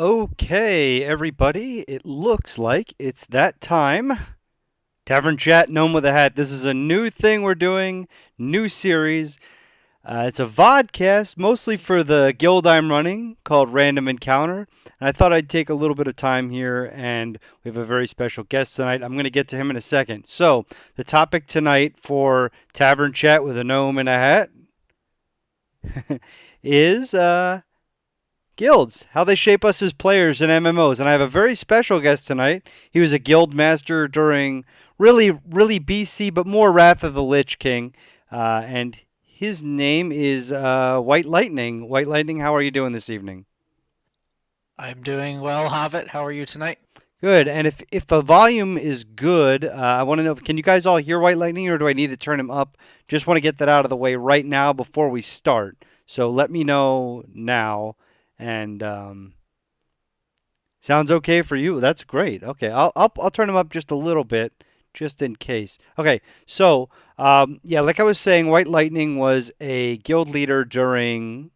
Okay, everybody, it looks like it's that time. Tavern Chat, Gnome with a Hat. This is a new thing we're doing, new series. It's a vodcast, mostly for the guild I'm running, called Random Encounter. And I thought I'd take a little bit of time here, and we have a very special guest tonight. I'm going to get to him in a second. So, the topic tonight for Tavern Chat with a Gnome in a Hat is guilds, how they shape us as players in MMOs. And I have a very special guest tonight. He was a guild master during really BC, but more Wrath of the Lich King. And his name is White Lightning. White Lightning, how are you doing this evening? I'm doing well, Hobbit. How are you tonight? Good. And if the volume is good, I want to know, can you guys all hear White Lightning or do I need to turn him up? Just want to get that out of the way right now before we start. So let me know now. And sounds okay for you. That's great. Okay, I'll turn them up just a little bit, just in case. Okay, so yeah, like I was saying, White Lightning was a guild leader during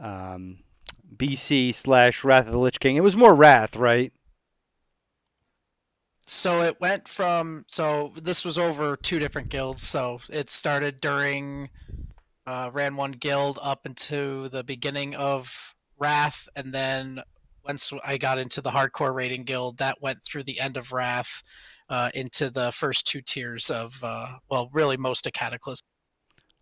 um, BC slash Wrath of the Lich King. It was more Wrath, right? So it went from this was over two different guilds. So it started during ran one guild up into the beginning of Wrath, and then once I got into the hardcore raiding guild, that went through the end of Wrath into the first two tiers of really most of Cataclysm.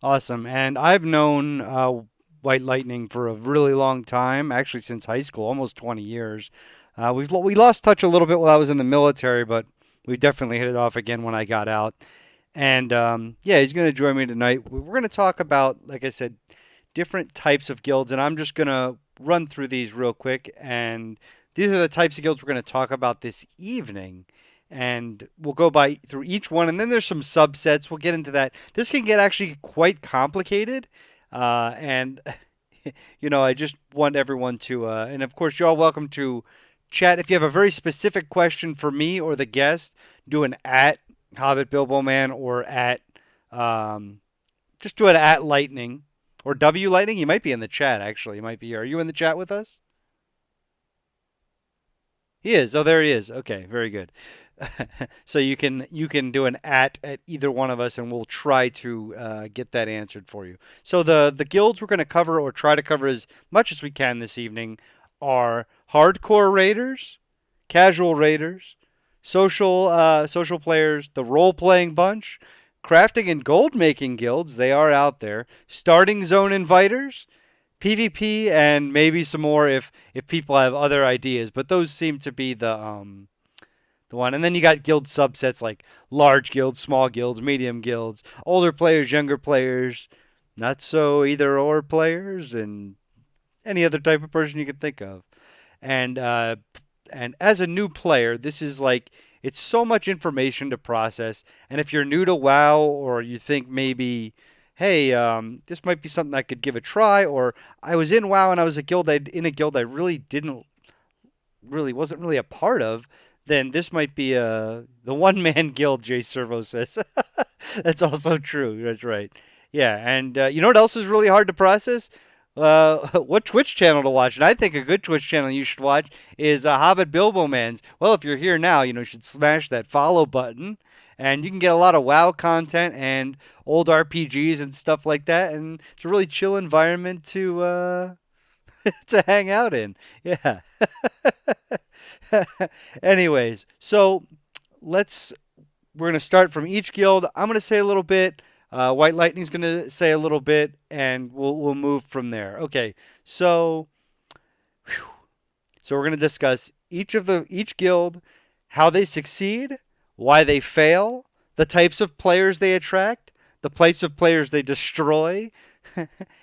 Awesome. And I've known White Lightning for a really long time, actually since high school, almost 20 years. We lost touch a little bit while I was in the military, but we definitely hit it off again when I got out. And yeah, he's going to join me tonight. We're going to talk about, like I said, different types of guilds, and I'm just going to run through these real quick. And these are the types of guilds we're going to talk about this evening. And we'll go by through each one, and then there's some subsets. We'll get into that. This can get actually quite complicated, and I just want everyone to, and of course, you're all welcome to chat. If you have a very specific question for me or the guest, do an at Hobbit Bilbo Man or at um, just do it at Lightning or W Lightning. You might be in the chat actually. You might be. Are you in the chat with us? He is. Oh, there he is. Okay, very good. So you can do an at either one of us, and we'll try to get that answered for you. So the guilds we're going to cover or try to cover as much as we can this evening are hardcore raiders, casual raiders, social players, the role playing bunch, crafting and gold making guilds. They are out there. Starting zone inviters, PvP, and maybe some more if people have other ideas. But those seem to be the one. And then you got guild subsets like large guilds, small guilds, medium guilds, older players, younger players, not so either or players, and any other type of person you can think of. And and as a new player, this is like it's so much information to process. And if you're new to WoW or you think maybe, hey, this might be something I could give a try, or I was in WoW and I was in a guild I really didn't really wasn't really a part of, then this might be the one man guild. Jay Servo says that's also true. That's right. Yeah, and you know what else is really hard to process? What Twitch channel to watch? And I think a good Twitch channel you should watch is Hobbit Bilbo Man's. Well, if you're here now, you should smash that follow button, and you can get a lot of WoW content and old RPGs and stuff like that. And it's a really chill environment to to hang out in. Yeah. Anyways, so let's we're gonna start from each guild. I'm gonna say a little bit. White Lightning's gonna say a little bit, and we'll move from there. Okay, so so we're gonna discuss each guild, how they succeed, why they fail, the types of players they attract, the types of players they destroy,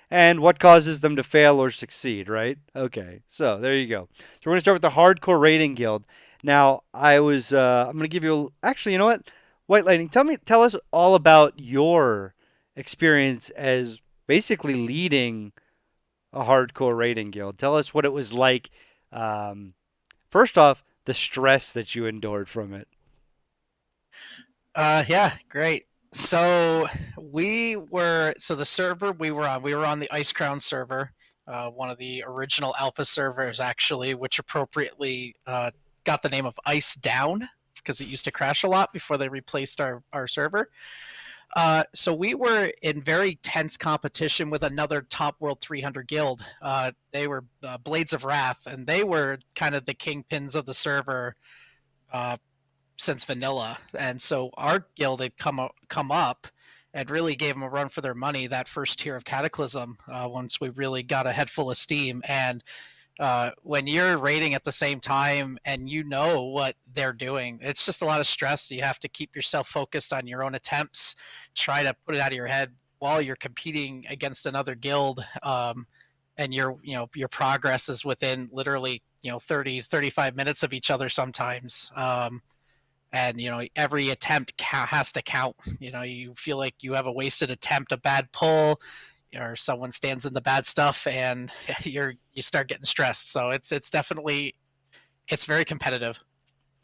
and what causes them to fail or succeed, right? Okay, so there you go. So we're going to start with the Hardcore Rating Guild. Now, I'm going to give you, actually, you know what? White Lightning, tell us all about your experience as basically leading a Hardcore Rating Guild. Tell us what it was like. Um, First off, the stress that you endured from it. Yeah, great. So the server we were on the Ice Crown server. one of the original alpha servers, actually, which appropriately got the name of Ice Down because it used to crash a lot before they replaced our server. So we were in very tense competition with another top World 300 guild. They were Blades of Wrath, and they were kind of the kingpins of the server uh, since vanilla. And so our guild had come up and really gave them a run for their money that first tier of Cataclysm once we really got a head full of steam. And when you're raiding at the same time and you know what they're doing, it's just a lot of stress. You have to keep yourself focused on your own attempts, try to put it out of your head while you're competing against another guild. And your progress is within literally 30-35 minutes of each other sometimes. And every attempt has to count. You feel like you have a wasted attempt, a bad pull, or someone stands in the bad stuff, and you start getting stressed. So it's definitely, it's very competitive.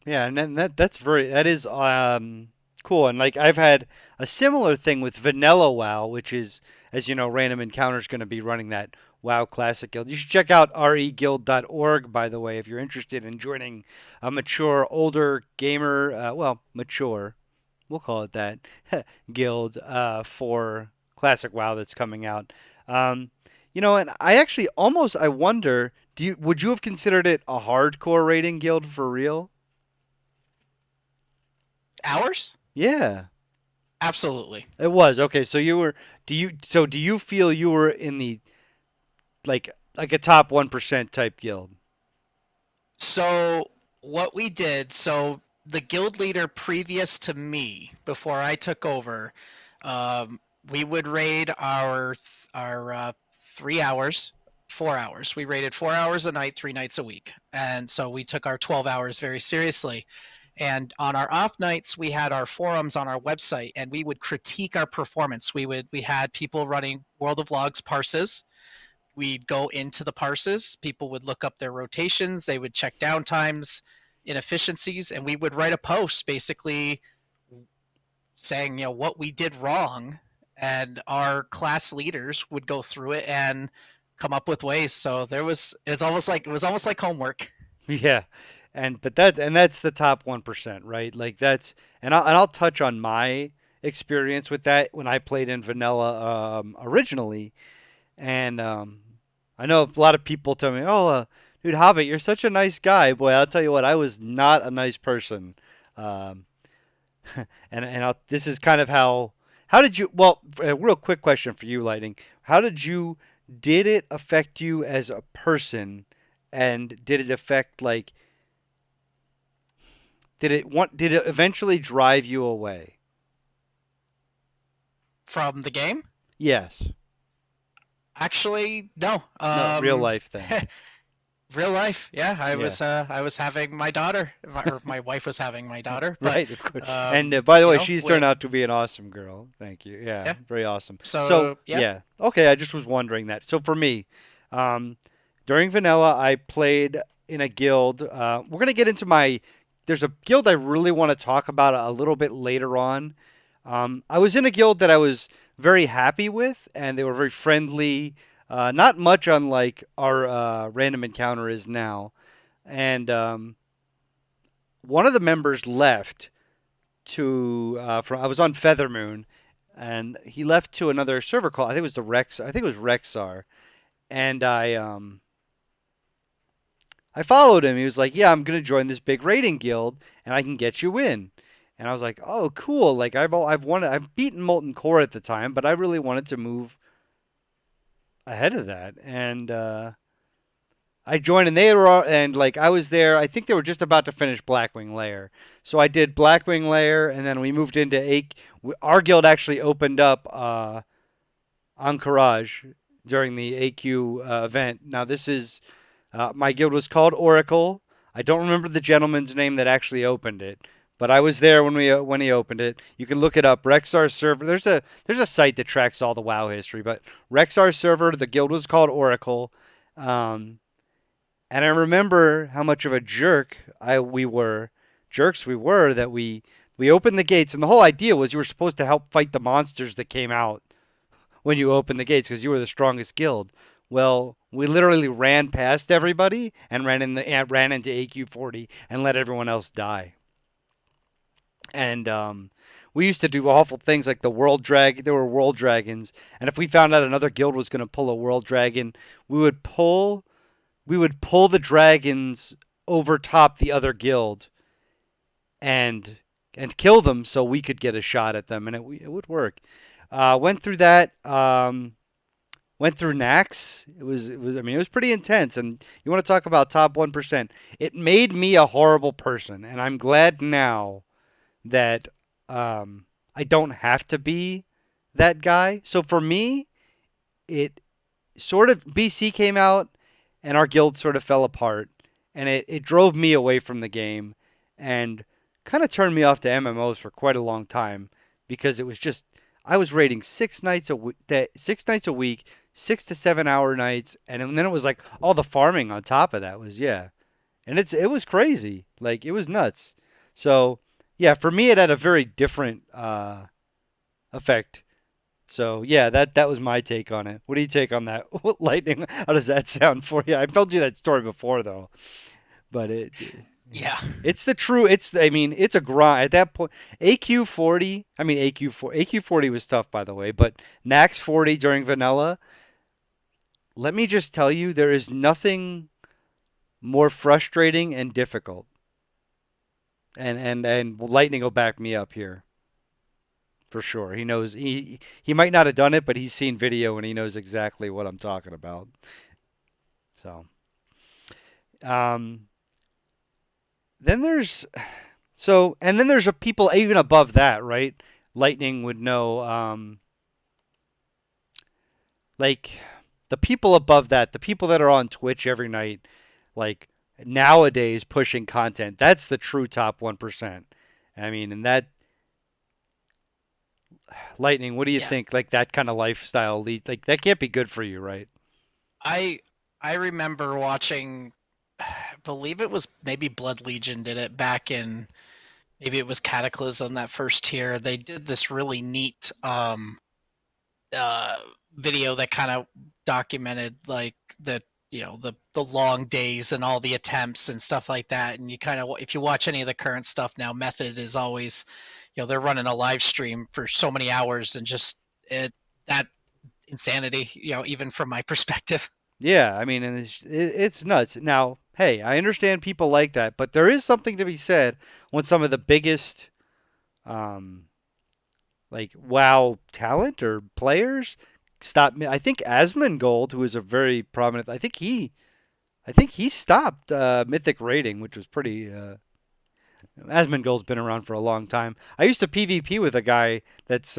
Yeah, and then that is cool. And like I've had a similar thing with Vanilla WoW, which is, as you know, Random Encounter's going to be running that WoW Classic Guild. You should check out reguild.org, by the way, if you're interested in joining a mature, older gamer, well, mature, we'll call it that, guild for Classic WoW that's coming out. Um, and I actually almost I wonder, would you have considered it a hardcore raiding guild for real? Hours? Yeah, Absolutely. it was. Okay, so you were do you feel you were in the like a top 1% type guild? So what we did, so the guild leader previous to me, before I took over, um, we would raid our 3 hours, 4 hours. We raided 4 hours a night, 3 nights a week, and so we took our 12 hours very seriously. And on our off nights, we had our forums on our website, and we would critique our performance. We had people running World of Logs parses. We'd go into the parses. People would look up their rotations. They would check downtimes, inefficiencies, and we would write a post basically saying, what we did wrong. And our class leaders would go through it and come up with ways. So it was almost like homework. Yeah, that's the top 1%, right? Like that's and I'll touch on my experience with that when I played in vanilla originally. And I know a lot of people tell me, "Oh, dude, Hobbit, you're such a nice guy." Boy, I'll tell you what, I was not a nice person. Um, this is kind of how. How did you? Well, a real quick question for you, Lighting. How did you? Did it affect you as a person, and did it affect like? Did it eventually drive you away? From the game. Yes. Actually, no. No, real life then. Real life, yeah. I Yeah. was I was having my daughter, or my wife was having my daughter, but Right, of course. And by the way, she's turned when out to be an awesome girl. Thank you. Yeah, yeah. very awesome. So, So yeah, yeah. Okay, I just was wondering that. So for me, um, during vanilla, I played in a guild. We're gonna get into my. There's a guild I really want to talk about a little bit later on. I was in a guild that I was very happy with, and they were very friendly. Not much unlike our random encounter is now. And one of the members left to from I was on Feathermoon, and he left to another server called I think it was the Rex. I think it was Rexar, and I followed him. He was like, "Yeah, I'm gonna join this big raiding guild, and I can get you in." And I was like, "Oh, cool! Like I've beaten Molten Core at the time, but I really wanted to move ahead of that." And I joined, and like I was there. I think they were just about to finish Blackwing Lair, so I did Blackwing Lair, and then we moved into Our guild actually opened up Encourage during the AQ event. Now this is my guild was called Oracle. I don't remember the gentleman's name that actually opened it, but I was there when he opened it. You can look it up. Rexar server. There's a site that tracks all the WoW history, but Rexar server. The guild was called Oracle. Um, and I remember how much of a jerks we were that we opened the gates, and the whole idea was you were supposed to help fight the monsters that came out when you opened the gates because you were the strongest guild. Well, We literally ran past everybody and ran into AQ40 and let everyone else die. And we used to do awful things like the world drag. There were world dragons, and if we found out another guild was going to pull a world dragon, we would pull we would pull the dragons over top the other guild and kill them so we could get a shot at them, and it would work. Went through that. Went through Nax. It was. I mean, it was pretty intense. And you want to talk about top 1%? It made me a horrible person, and I'm glad now that I don't have to be that guy. So for me, it sort of BC came out, and our guild sort of fell apart, and it drove me away from the game, and kind of turned me off to MMOs for quite a long time because it was just I was raiding 6 nights a week, 6 to 7 hour nights, and then it was like all the farming on top of that was yeah, and it was crazy, like it was nuts. So yeah, for me it had a very different effect. So yeah, that was my take on it. What do you take on that? Lightning? How does that sound for you? I've told you that story before though, but Yeah. it's the true. I mean it's a grind at that point. AQ40. I mean AQ40 was tough by the way, but Nax 40 during vanilla. Let me just tell you, there is nothing more frustrating and difficult. And Lightning will back me up here for sure. He knows he might not have done it, but he's seen video and he knows exactly what I'm talking about. So um, then there's and then there's a people even above that, right? Lightning would know like the people above that, the people that are on Twitch every night, like nowadays pushing content. That's the true top 1%. I mean, and that Lightning, what do you Yeah. think? Like that kind of lifestyle lead, like that can't be good for you, right? I I remember watching, I believe it was maybe Blood Legion did it back in, maybe it was Cataclysm, that first tier. They did this really neat uh video that kind of documented like the long days and all the attempts and stuff like that. And you kind of, if you watch any of the current stuff now, Method is always, they're running a live stream for so many hours, and just it that insanity, even from my perspective. Yeah, I mean, and it's nuts. Now, hey, I understand people like that, but there is something to be said when some of the biggest, um, like WoW talent or players stop. I think Asmongold, who is a very prominent, I think he stopped Mythic rating, which was pretty. Asmongold's been around for a long time. I used to PvP with a guy that's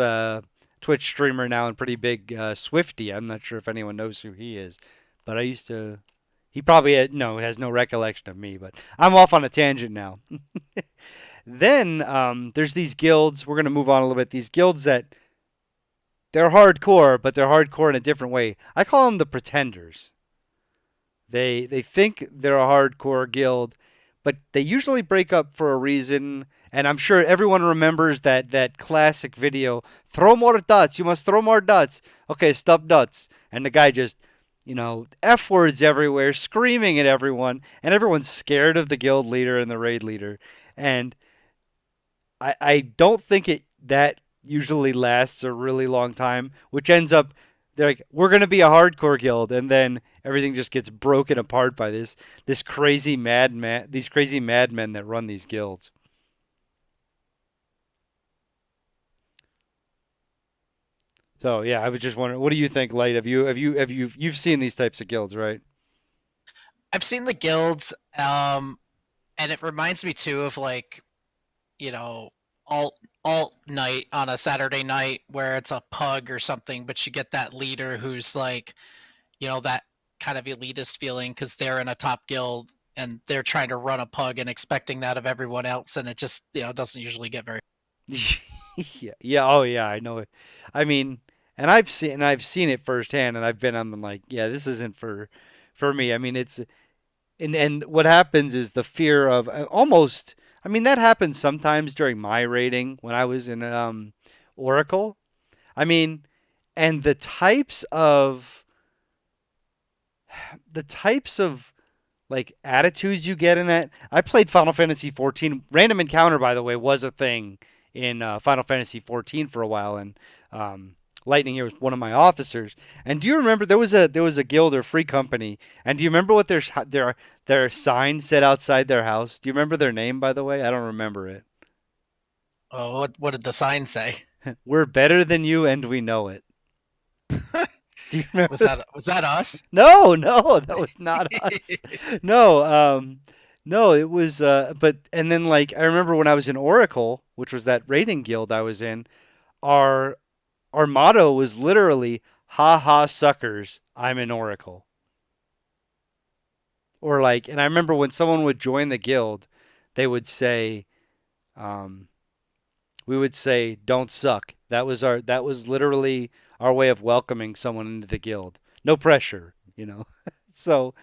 Twitch streamer now and pretty big, Swifty. I'm not sure if anyone knows who he is, but I used to. He probably no has no recollection of me, but I'm off on a tangent now. Then there's these guilds. We're gonna move on a little bit. These guilds that they're hardcore, but they're hardcore in a different way. I call them the pretenders. They think they're a hardcore guild, but they usually break up for a reason. And I'm sure everyone remembers that classic video. Throw more dots. You must throw more dots. Okay, stop dots. And the guy just, f words everywhere, screaming at everyone, and everyone's scared of the guild leader and the raid leader. And I don't think it that usually lasts a really long time, which ends up they're like, we're gonna be a hardcore guild, and then everything just gets broken apart by this crazy madman, these crazy madmen that run these guilds. So yeah, I was just wondering, what do you think, Light? You've seen these types of guilds, right? I've seen the guilds, and it reminds me too of like, you know, alt alt night on a Saturday night where it's a pug or something, but you get that leader who's like, that kind of elitist feeling because they're in a top guild and they're trying to run a pug and expecting that of everyone else, and it just doesn't usually get very. Yeah, yeah, oh yeah, I know it. I mean, and I've seen it firsthand, and I've been on them like, yeah, this isn't for me. I mean, it's and what happens is the fear of almost. I mean, that happens sometimes during my rating when I was in Oracle. I mean, and the types of the types of like attitudes you get in that. I played Final Fantasy 14. Random encounter, by the way, was a thing in Final Fantasy 14 for a while, and um, Lightning here was one of my officers. And do you remember there was a guild or free company? And do you remember what their sign said outside their house? Do you remember their name, by the way? I don't remember it. Oh, what did the sign say? We're better than you, and we know it. Do you Was remember? that us? No, no, that was not us. No, no, it was. But and then like I remember when I was in Oracle, which was that raiding guild I was in, our our motto was literally "Ha ha, suckers! I'm in Oracle." Or like, and I remember when someone would join the guild, they would say, um, we would say, "Don't suck." That was literally our way of welcoming someone into the guild. No pressure, you know. So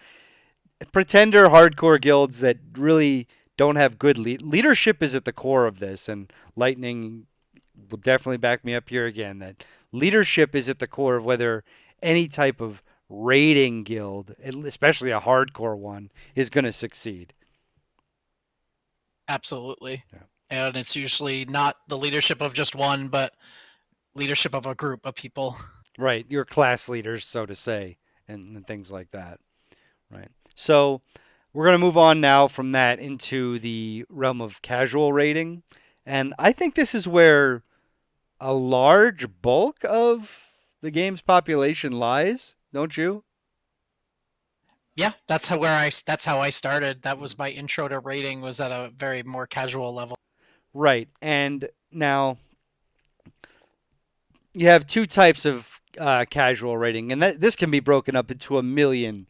pretender hardcore guilds that really don't have good leadership is at the core of this, and Lightning will definitely back me up here again that leadership is at the core of whether any type of raiding guild, especially a hardcore one, is going to succeed. Absolutely. Yeah. And it's usually not the leadership of just one, but leadership of a group of people. Right, your class leaders, so to say, and things like that. Right. So we're going to move on now from that into the realm of casual raiding. And I think this is where a large bulk of the game's population lies, don't you? Yeah, that's how I started. That was my intro to rating was at a very more casual level. Right. And now you have two types of casual raiding, and this can be broken up into a million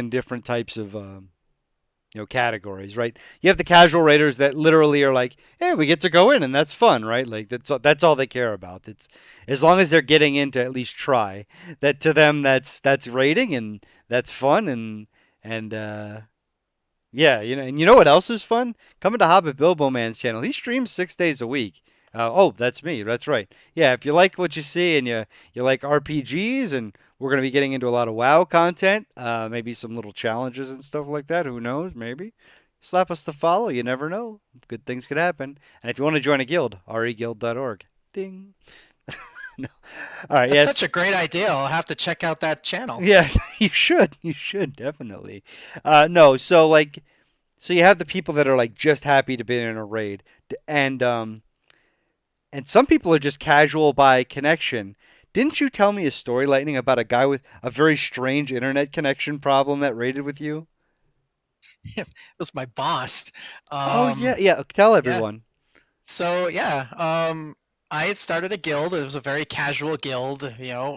different types of categories, right? You have the casual raiders that literally are like, "Hey, we get to go in, and that's fun, right?" Like that's all they care about. It's as long as they're getting in to at least try. That to them, that's raiding, and that's fun, and yeah, and you know what else is fun? Coming to Hobbit Bilbo Man's channel. He streams 6 days a week. Oh, that's me. That's right. Yeah, if you like what you see and you like RPGs, and we're gonna be getting into a lot of WoW content, maybe some little challenges and stuff like that. Who knows? Maybe slap us to follow. You never know. Good things could happen. And if you want to join a guild, reguild.org. Ding. No. All right. That's such Yes. a great idea. I'll have to check out that channel. Yeah. You should. You should definitely. No. So like. So you have the people that are like just happy to be in a raid, and some people are just casual by connection. Didn't you tell me a story, Lightning, about a guy with a very strange internet connection problem that raided with you? It was my boss. Oh yeah, yeah. Tell Yeah. everyone. So yeah, I had started a guild. It was a very casual guild,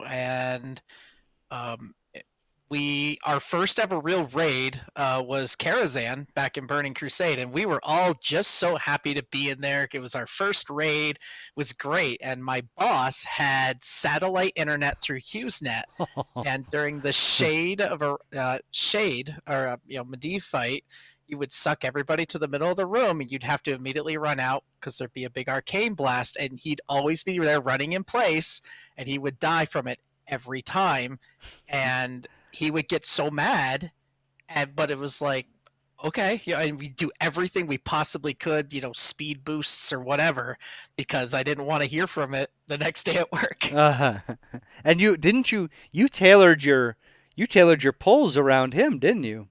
and um, we our first ever real raid was Karazhan back in Burning Crusade, and we were all just so happy to be in there. It was our first raid, it was great, and my boss had satellite internet through HughesNet, and during the shade or Medivh fight, you would suck everybody to the middle of the room, and you'd have to immediately run out because there'd be a big arcane blast, and he'd always be there running in place, and he would die from it every time, and he would get so mad, but it was like, okay, and we do everything we possibly could, speed boosts or whatever, because I didn't want to hear from it the next day at work. uh, and you didn't you tailored your polls around him, didn't you?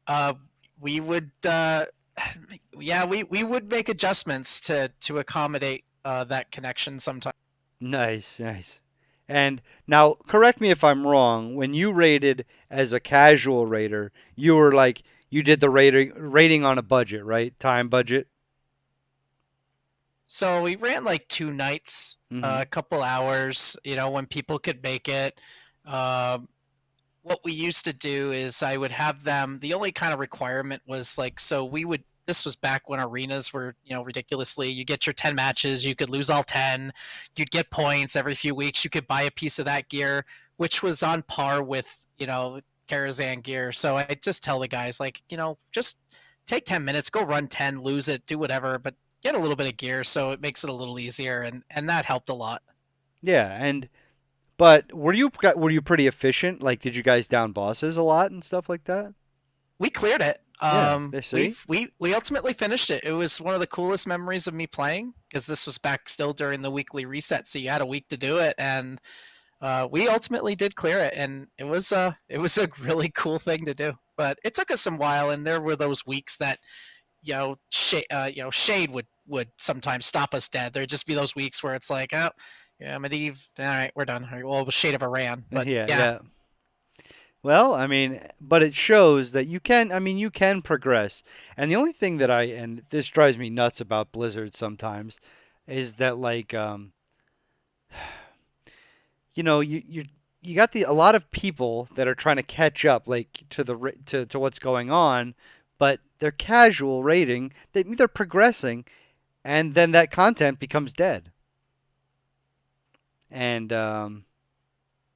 uh, we would, yeah, we would make adjustments to accommodate that connection sometimes. Nice, nice. And now, correct me if I'm wrong. When you rated as a casual raider, you were like you did the rating on a budget, right? Time budget. So we ran like 2 nights, Mm-hmm. a couple hours, when people could make it. Um, what we used to do is I would have them. The only kind of requirement was like, so we would. This was back when arenas were, ridiculously. You get your 10 matches, you could lose all 10. You'd get points every few weeks. You could buy a piece of that gear, which was on par with, Karazhan gear. So I just tell the guys like, just take 10 minutes, go run 10, lose it, do whatever, but get a little bit of gear so it makes it a little easier, and that helped a lot. Yeah, and But were you pretty efficient? Like, did you guys down bosses a lot and stuff like that? We cleared it. Yeah, they see. We ultimately finished it. It was one of the coolest memories of me playing because this was back still during the weekly reset, so you had a week to do it, and we ultimately did clear it, and it was a really cool thing to do. But it took us some while, and there were those weeks that shade would sometimes stop us dead. There'd just be those weeks where it's like, oh, yeah, Medivh, all right, we're done. All right, well, it was Shade of Iran, but Yeah, yeah, yeah. Well, I mean, but it shows that you can, I mean, you can progress. And the only thing that and this drives me nuts about Blizzard sometimes, is that like, you got a lot of people that are trying to catch up like to to what's going on, but they're casual rating. They're progressing, and then that content becomes dead. And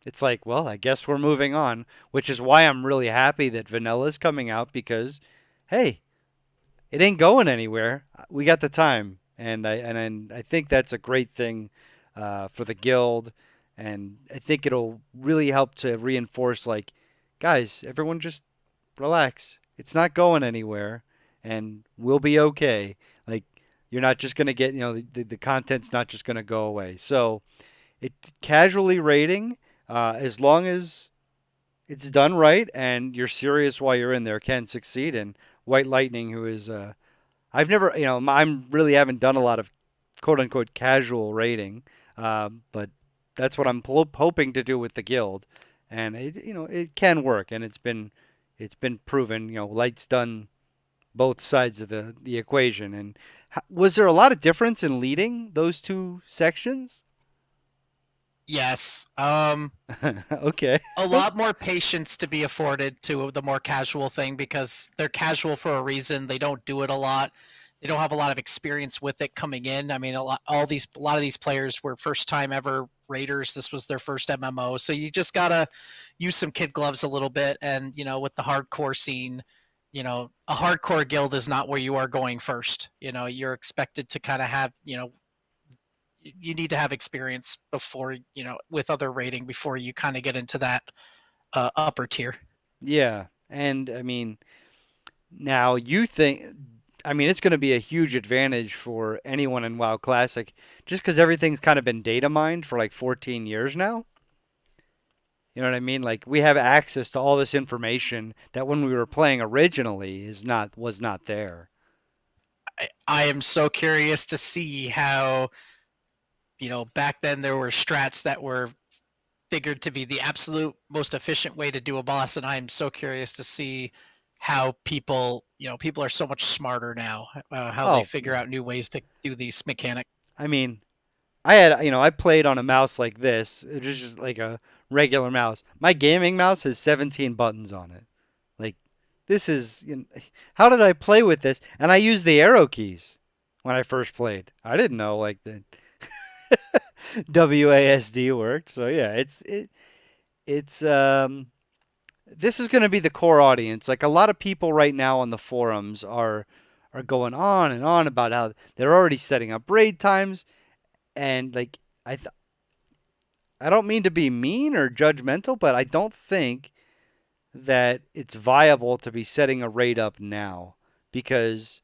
it's like, well, I guess we're moving on, which is why I'm really happy that Vanilla's coming out because, hey, it ain't going anywhere. We got the time, and I think that's a great thing for the guild, and I think it'll really help to reinforce like, guys, everyone just relax. It's not going anywhere, and we'll be okay. Like you're not just gonna get the content's not just gonna go away. So it casually rating, as long as it's done right and you're serious while you're in there, can succeed. And White Lightning, who is I've never, I'm really haven't done a lot of quote unquote casual raiding, but that's what I'm hoping to do with the guild, and it can work, and it's been proven. Light's done both sides of the equation. And was there a lot of difference in leading those two sections? yes. Okay. A lot more patience to be afforded to the more casual thing because they're casual for a reason. They don't do it a lot. They don't have a lot of experience with it coming in. I mean, a lot of these players were first time ever raiders. This was their first MMO, so you just gotta use some kid gloves a little bit. And with the hardcore scene, a hardcore guild is not where you are going first. You're expected to kind of have you need to have experience before with other rating before you kind of get into that upper tier. Yeah, and I mean, now you think, I mean, it's going to be a huge advantage for anyone in WoW Classic, just because everything's kind of been data mined for like 14 years now. You know what I mean? Like we have access to all this information that when we were playing originally is not was not there. I am so curious to see how back then there were strats that were figured to be the absolute most efficient way to do a boss, and I'm so curious to see how people are so much smarter now, how they Oh, figure yeah. out new ways to do these mechanics. I mean, I played on a mouse like this. It was just like a regular mouse. My gaming mouse has 17 buttons on it. Like this is, how did I play with this? And I used the arrow keys when I first played. I didn't know like the WASD worked. So yeah, it's this is going to be the core audience. Like a lot of people right now on the forums are going on and on about how they're already setting up raid times, and like I th- I don't mean to be mean or judgmental, but I don't think that it's viable to be setting a raid up now because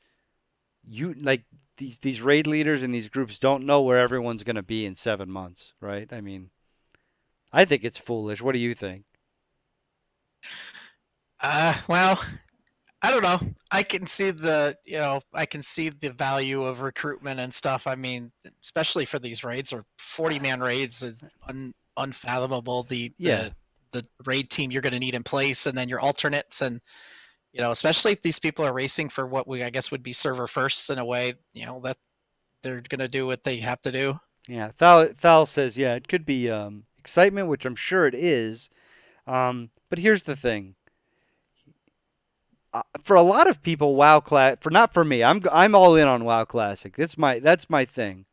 you like these raid leaders and these groups don't know where everyone's going to be in 7 months, right? I mean, I think it's foolish. What do you think? Well, I don't know. I can see the value of recruitment and stuff. I mean, especially for these raids or 40-man raids, is unfathomable. Yeah. The raid team you're going to need in place, and then your alternates, and especially if these people are racing for what we I guess would be server firsts in a way. That they're going to do what they have to do. Yeah, Thal says, yeah, it could be excitement, which I'm sure it is. But here's the thing: for a lot of people, WoW Class, for not for me, I'm all in on WoW Classic. That's my thing,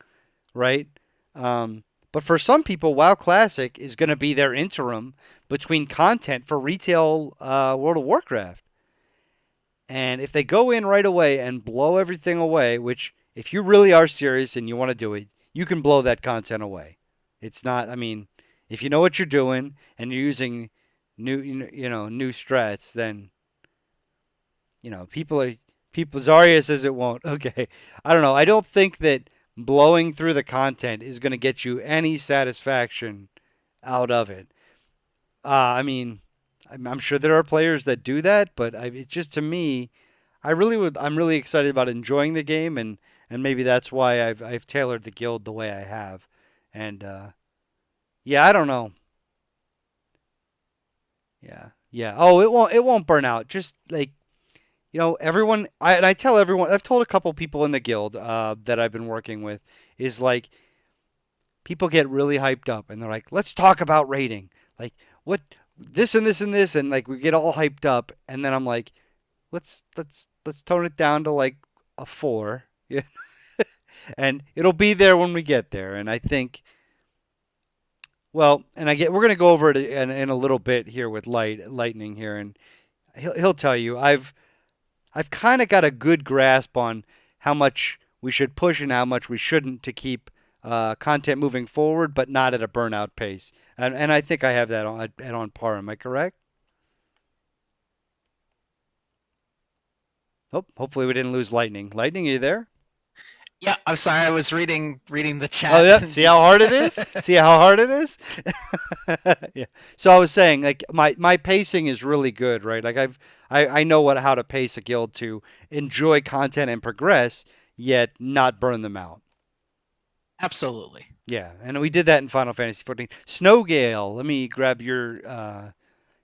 right? But for some people, WoW Classic is going to be their interim between content for retail World of Warcraft. And if they go in right away and blow everything away, which if you really are serious and you want to do it, you can blow that content away. It's not, I mean, If you know what you're doing and you're using new strats, then people. Zarya says it won't. Okay, I don't know. I don't think that blowing through the content is going to get you any satisfaction out of it. I mean, I'm sure there are players that do that, but it's just to me, I'm really excited about enjoying the game, and maybe that's why I've tailored the guild the way I have. And yeah, I don't know. Yeah, yeah. Oh, it won't burn out. Just like everyone. I tell everyone. I've told a couple people in the guild that I've been working with is like people get really hyped up and they're like, let's talk about rating. Like what this and this and this and like we get all hyped up and then I'm like, let's tone it down to like a 4. Yeah. And it'll be there when we get there. And I think well, and we're gonna go over it in a little bit here with lightning here, and he'll tell you I've kind of got a good grasp on how much we should push and how much we shouldn't to keep content moving forward, but not at a burnout pace. And I think I have that on par. Am I correct? Oh, hopefully we didn't lose Lightning. Lightning, are you there? Yeah, I'm sorry. I was reading the Oh chat. yeah. See how hard it is. See how hard it is. Yeah. So I was saying, like my pacing is really good, right? Like I know how to pace a guild to enjoy content and progress, yet not burn them out. Absolutely. Yeah, and we did that in Final Fantasy 14. Snowgale, let me grab your.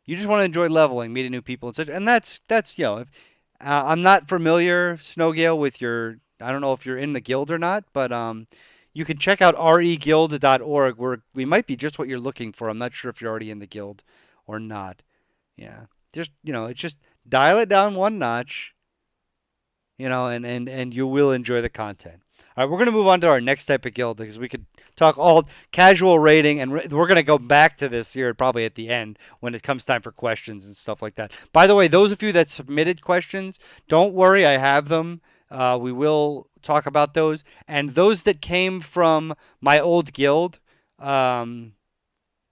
You just want to enjoy leveling, meeting new people, and such, and that's I'm not familiar, Snowgale, with your. I don't know if you're in the guild or not, but you can check out reguild.org, where we might be just what you're looking for. I'm not sure if you're already in the guild or not. Yeah, just it's just dial it down one notch, and you will enjoy the content. All right, we're going to move on to our next type of guild because we could talk all casual rating, and we're going to go back to this here probably at the end when it comes time for questions and stuff like that. By the way, those of you that submitted questions, don't worry, I have them. We will talk about those, and those that came from my old guild, um,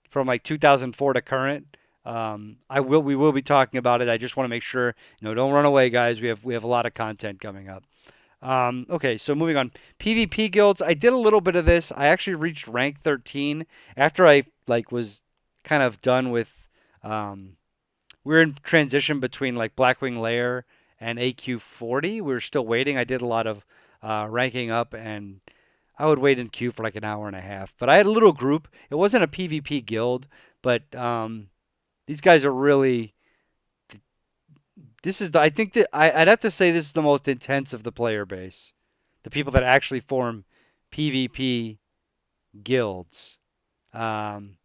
from like 2004 to current. We will be talking about it. I just want to make sure, don't run away, guys. We have a lot of content coming up. Okay, so moving on. PvP guilds. I did a little bit of this. I actually reached rank 13 after I like was kind of done with. We were in transition between like Blackwing Lair and AQ40. We were still waiting. I did a lot of ranking up, and I would wait in queue for like an hour and a half. But I had a little group. It wasn't a PvP guild, but these guys are really. I think that I'd have to say this is the most intense of the player base. The people that actually form PvP guilds. Um,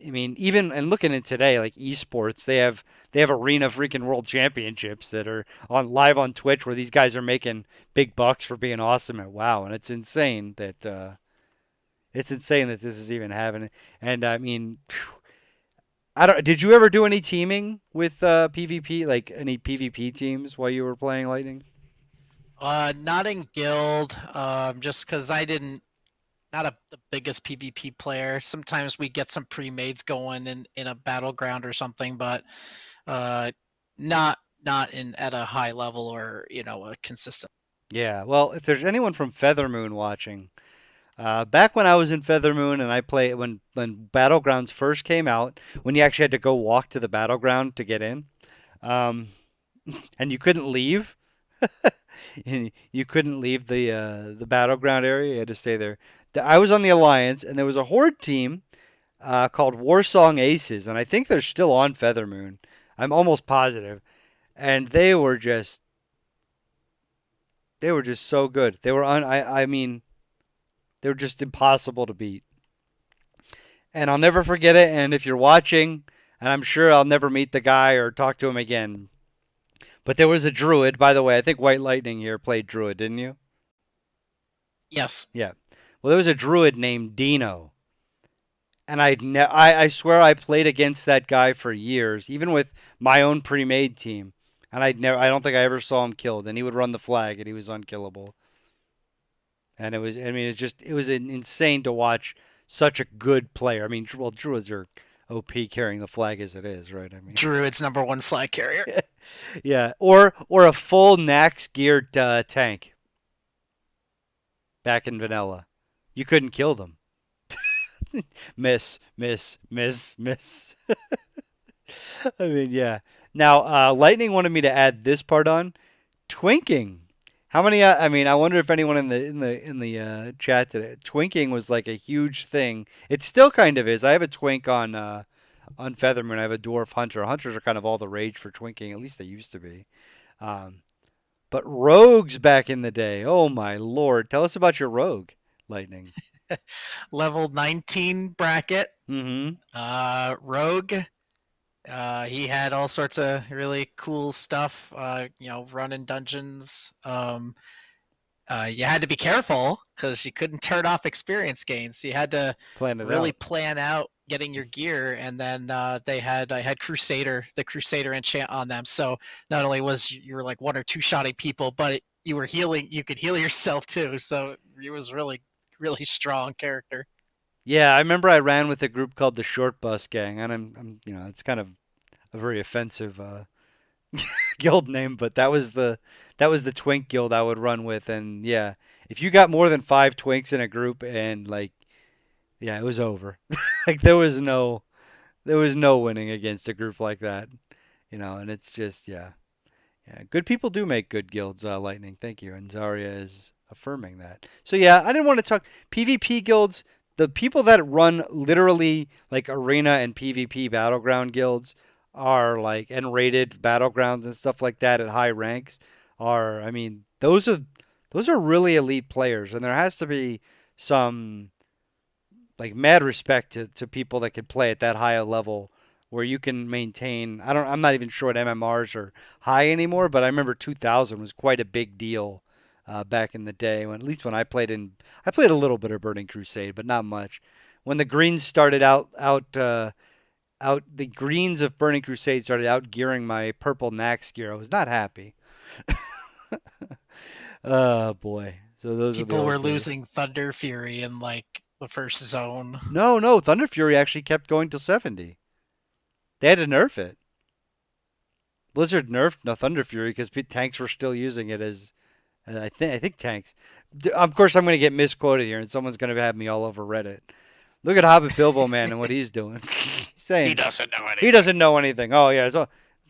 I mean, even and looking at today, like esports, they have arena freaking world championships that are on live on Twitch where these guys are making big bucks for being awesome at WoW, and it's insane that this is even happening. And I mean, I don't. Did you ever do any teaming with PvP, like any PvP teams while you were playing Lightning? Not in guild. Just because I didn't. Not the biggest PvP player. Sometimes we get some pre-mades going in a battleground or something, but uh, not in at a high level or a consistent. Yeah. Well, if there's anyone from Feathermoon watching, back when I was in Feathermoon and I played when Battlegrounds first came out, when you actually had to go walk to the battleground to get in, um, and you couldn't leave. And you couldn't leave the battleground area. You had to stay there. I was on the Alliance, and there was a Horde team called Warsong Aces, and I think they're still on Feathermoon. I'm almost positive, and they were just so good. They were I mean they were just impossible to beat, and I'll never forget it. And if you're watching, and I'm sure I'll never meet the guy or talk to him again, but there was a druid. By the way, I think White Lightning here played druid, didn't you? Yes. Yeah. Well, there was a druid named Dino, and I swear I played against that guy for years, even with my own pre-made team, and I don't think I ever saw him killed. And he would run the flag, and he was unkillable. And it was, I mean, it was insane to watch such a good player. I mean, well, druids are OP carrying the flag as it is, right? I mean, Druid's #1 flag carrier. yeah, or a full Nax geared tank back in vanilla. You couldn't kill them. Miss, miss, miss, miss. I mean, yeah. Now, Lightning wanted me to add this part on twinking. How many? I mean, I wonder if anyone in the chat today. Twinking was like a huge thing. It still kind of is. I have a twink on Feathermoon. I have a dwarf hunter. Hunters are kind of all the rage for twinking. At least they used to be. Um, but rogues back in the day. Oh my lord! Tell us about your rogue, Lightning. Level 19 bracket. Mm-hmm. Rogue. He had all sorts of really cool stuff. Running dungeons. You had to be careful because you couldn't turn off experience gains. So you had to Plan it really out. plan out getting your gear, and then I had the Crusader enchant on them. So not only was you were like one or two shotting people, but you were healing. You could heal yourself too. So he was really strong character. Yeah, I remember I ran with a group called the Short Bus Gang, and it's kind of a very offensive guild name, but that was the twink guild I would run with, and yeah, if you got more than 5 twinks in a group, and like, yeah, it was over. Like there was no winning against a group like that, and it's just yeah, yeah. Good people do make good guilds, Lightning. Thank you, and Zarya is affirming that. So yeah, I didn't want to talk PvP guilds. The people that run literally like arena and PvP battleground guilds are like and rated battlegrounds and stuff like that at high ranks are. I mean, those are really elite players, and there has to be some like mad respect to people that can play at that high a level where you can maintain. I'm not even sure what MMRs are high anymore, but I remember 2000 was quite a big deal back in the day when, at least when I played a little bit of Burning Crusade, but not much. When the greens started out the greens of Burning Crusade started out gearing my purple Nax gear, I was not happy. Oh boy. So those are the People old were days. losing Thunder Fury in like the first zone. No, no, Thunder Fury actually kept going till 70. They had to nerf it. Blizzard nerfed no Thunder Fury because tanks were still using it as I think tanks. Of course, I'm going to get misquoted here, and someone's going to have me all over Reddit. Look at Hobbit Bilbo Man and what he's doing. He's He saying doesn't know he anything. doesn't know anything. Oh yeah, it's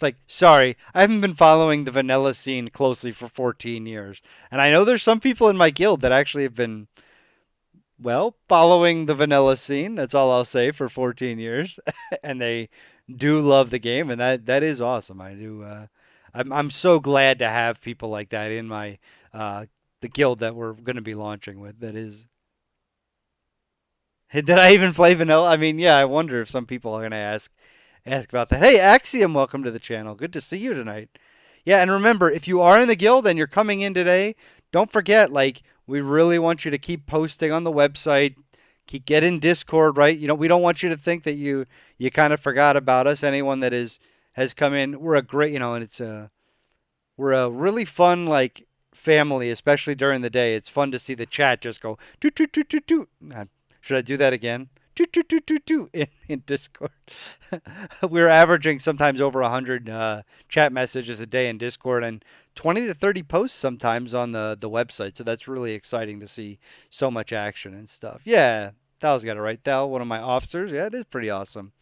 like sorry, I haven't been following the vanilla scene closely for 14 years, and I know there's some people in my guild that actually have been following the vanilla scene. That's all I'll say for 14 years, and they do love the game, and that is awesome. I do. I'm so glad to have people like that in my uh, the guild that we're going to be launching with. That is. Did I even play vanilla? I mean, yeah. I wonder if some people are going to ask about that. Hey, Axiom, welcome to the channel. Good to see you tonight. Yeah, and remember, if you are in the guild and you're coming in today, don't forget, like, we really want you to keep posting on the website. Get in Discord, right? We don't want you to think that you kind of forgot about us. Anyone that has come in, we're a great, and we're a really fun like family, especially during the day. It's fun to see the chat just go toot toot toot toot toot. Should I do that again? Toot toot toot toot toot in Discord. We're averaging sometimes over 100 chat messages a day in Discord and 20 to 30 posts sometimes on the website. So that's really exciting to see so much action and stuff. Yeah, Thal's got it right. Thal, one of my officers. Yeah, it is pretty awesome.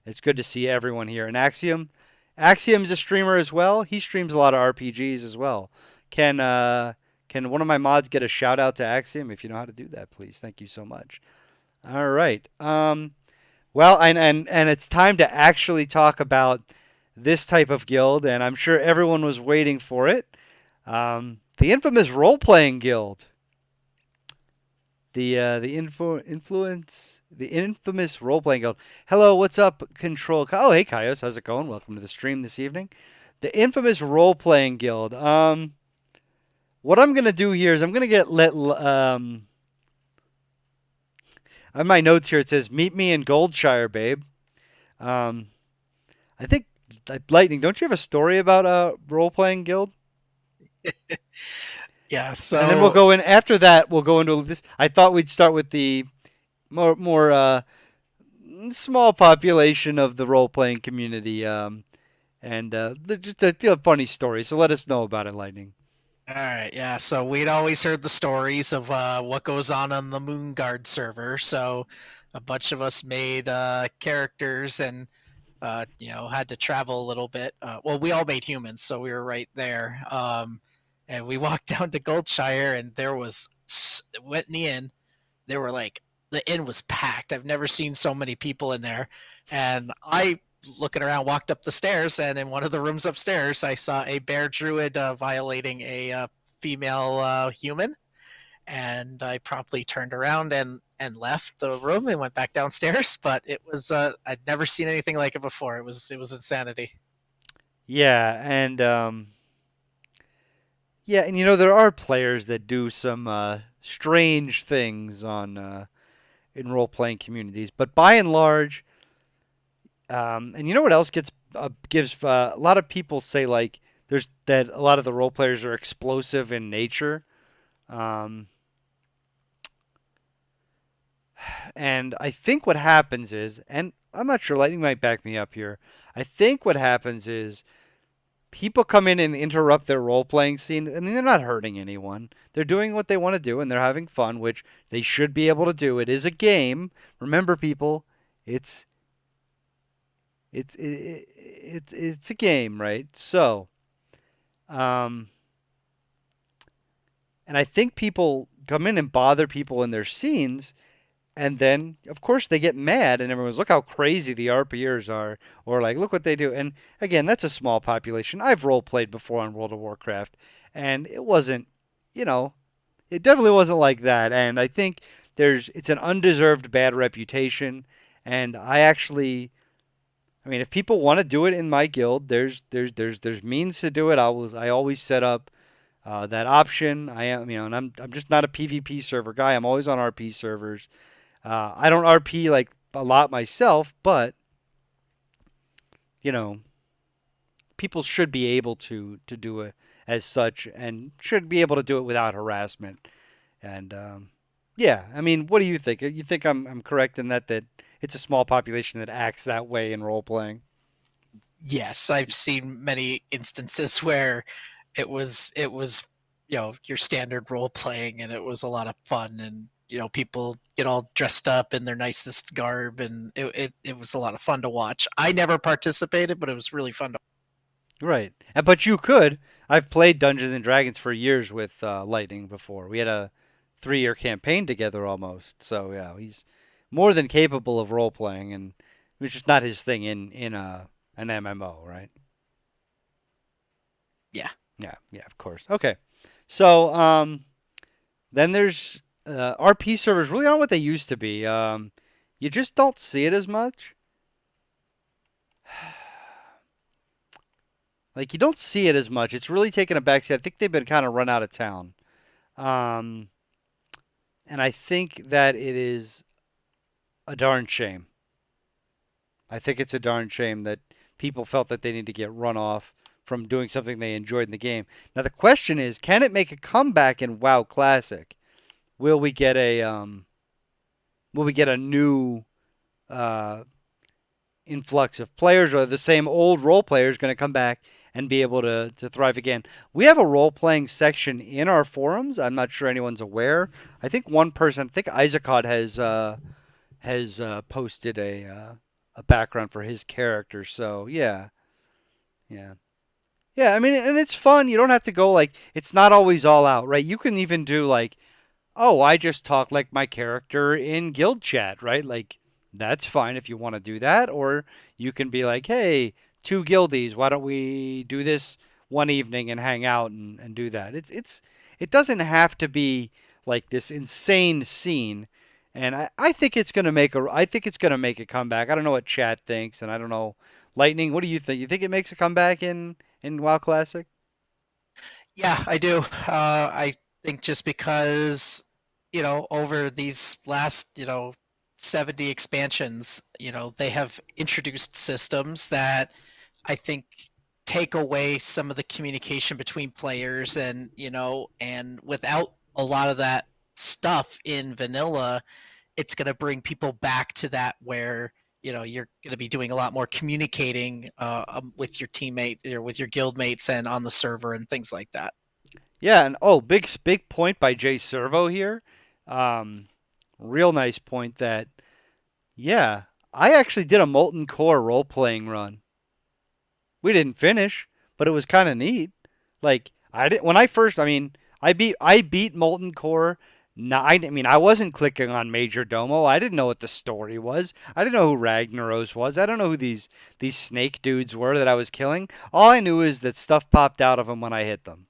It's good to see everyone here. And Axiom's a streamer as well. He streams a lot of RPGs as well. Can one of my mods get a shout out to Axiom if you know how to do that, please? Thank you so much. All right. Well, and it's time to actually talk about this type of guild, and I'm sure everyone was waiting for it. The infamous role playing guild. The infamous role playing guild. Hello, what's up, Control? Oh, hey, Kaios, how's it going? Welcome to the stream this evening. The infamous role playing guild. What I'm gonna do here is I'm gonna get let on my notes here. It says meet me in Goldshire, babe. Um, I think Lightning. Don't you have a story about a role playing guild? Yeah, And then we'll so go in after that. We'll go into this. I thought we'd start with the more small population of the role playing community. And they're just a funny story. So let us know about it, Lightning. All right, yeah. So we'd always heard the stories of what goes on the Moonguard server. So a bunch of us made characters and had to travel a little bit. Well, we all made humans, so we were right there. And we walked down to Goldshire, and there was went in the inn. There were like the inn was packed. I've never seen so many people in there, and I looking around walked up the stairs, and in one of the rooms upstairs I saw a bear druid violating a female human, and I promptly turned around and left the room and went back downstairs. But it was I'd never seen anything like it before. It was insanity. Yeah, and you know there are players that do some strange things on in role playing communities, but by and large, and you know what else gives a lot of people say like there's that a lot of the role players are explosive in nature. Um, and I think what happens is, and I'm not sure, Lightning might back me up here. I think what happens is people come in and interrupt their role playing scene. I mean, they're not hurting anyone. They're doing what they want to do and they're having fun, which they should be able to do. It is a game. Remember, people, it's it's a game, right? So, um, and I think people come in and bother people in their scenes. And then, of course, they get mad, and everyone's look how crazy the RPers are, or like look what they do. And again, that's a small population. I've role played before on World of Warcraft, and it wasn't, you know, it definitely wasn't like that. And I think it's an undeserved bad reputation. And I mean, if people want to do it in my guild, there's means to do it. I always set up that option. I am, and I'm just not a PvP server guy. I'm always on RP servers. I don't RP like a lot myself, but you know, people should be able to do it as such, and should be able to do it without harassment. And yeah, I mean, what do you think? You think I'm correct in that it's a small population that acts that way in role playing? Yes, I've seen many instances where it was your standard role playing, and it was a lot of fun, and people get all dressed up in their nicest garb, and it was a lot of fun to watch. I never participated, but it was really fun to. Right. But you could. I've played Dungeons and Dragons for years with Lightning before. We had a 3-year campaign together almost. So yeah, he's more than capable of role playing, and it's just not his thing in an MMO, right? Yeah. Yeah, of course. Okay. So then there's RP servers really aren't what they used to be. You just don't see it as much. Like you don't see it as much. It's really taken a backseat. I think they've been kind of run out of town. Um, and I think that it is a darn shame. I think it's a darn shame that people felt that they need to get run off from doing something they enjoyed in the game. Now the question is, can it make a comeback in WoW Classic? Will we get a new uh, influx of players, or the same old role players going to come back and be able to thrive again? We have a role playing section in our forums. I'm not sure anyone's aware. I think one person, I think Isaacod has posted a background for his character. So yeah, yeah. Yeah, I mean, and it's fun. You don't have to go like it's not always all out, right? You can even do like, oh, I just talk like my character in guild chat, right? Like that's fine if you want to do that, or you can be like, hey, two guildies, why don't we do this one evening and hang out and do that? It doesn't have to be like this insane scene. And I think it's gonna make a comeback. I don't know what chat thinks, and I don't know, Lightning. What do you think? You think it makes a comeback in WoW Classic? Yeah, I do. I think just because, over these last, 70 expansions, they have introduced systems that I think take away some of the communication between players, and without a lot of that stuff in vanilla, it's going to bring people back to that where you're going to be doing a lot more communicating with your teammate or with your guild mates and on the server and things like that. Yeah, and oh, big point by Jay Servo here. Um, Real nice point that yeah, I actually did a Molten Core role playing run. We didn't finish, but it was kind of neat. Like I did when I first. I mean, I beat Molten Core. No, I wasn't clicking on Major Domo. I didn't know what the story was. I didn't know who Ragnaros was. I don't know who these snake dudes were that I was killing. All I knew is that stuff popped out of them when I hit them.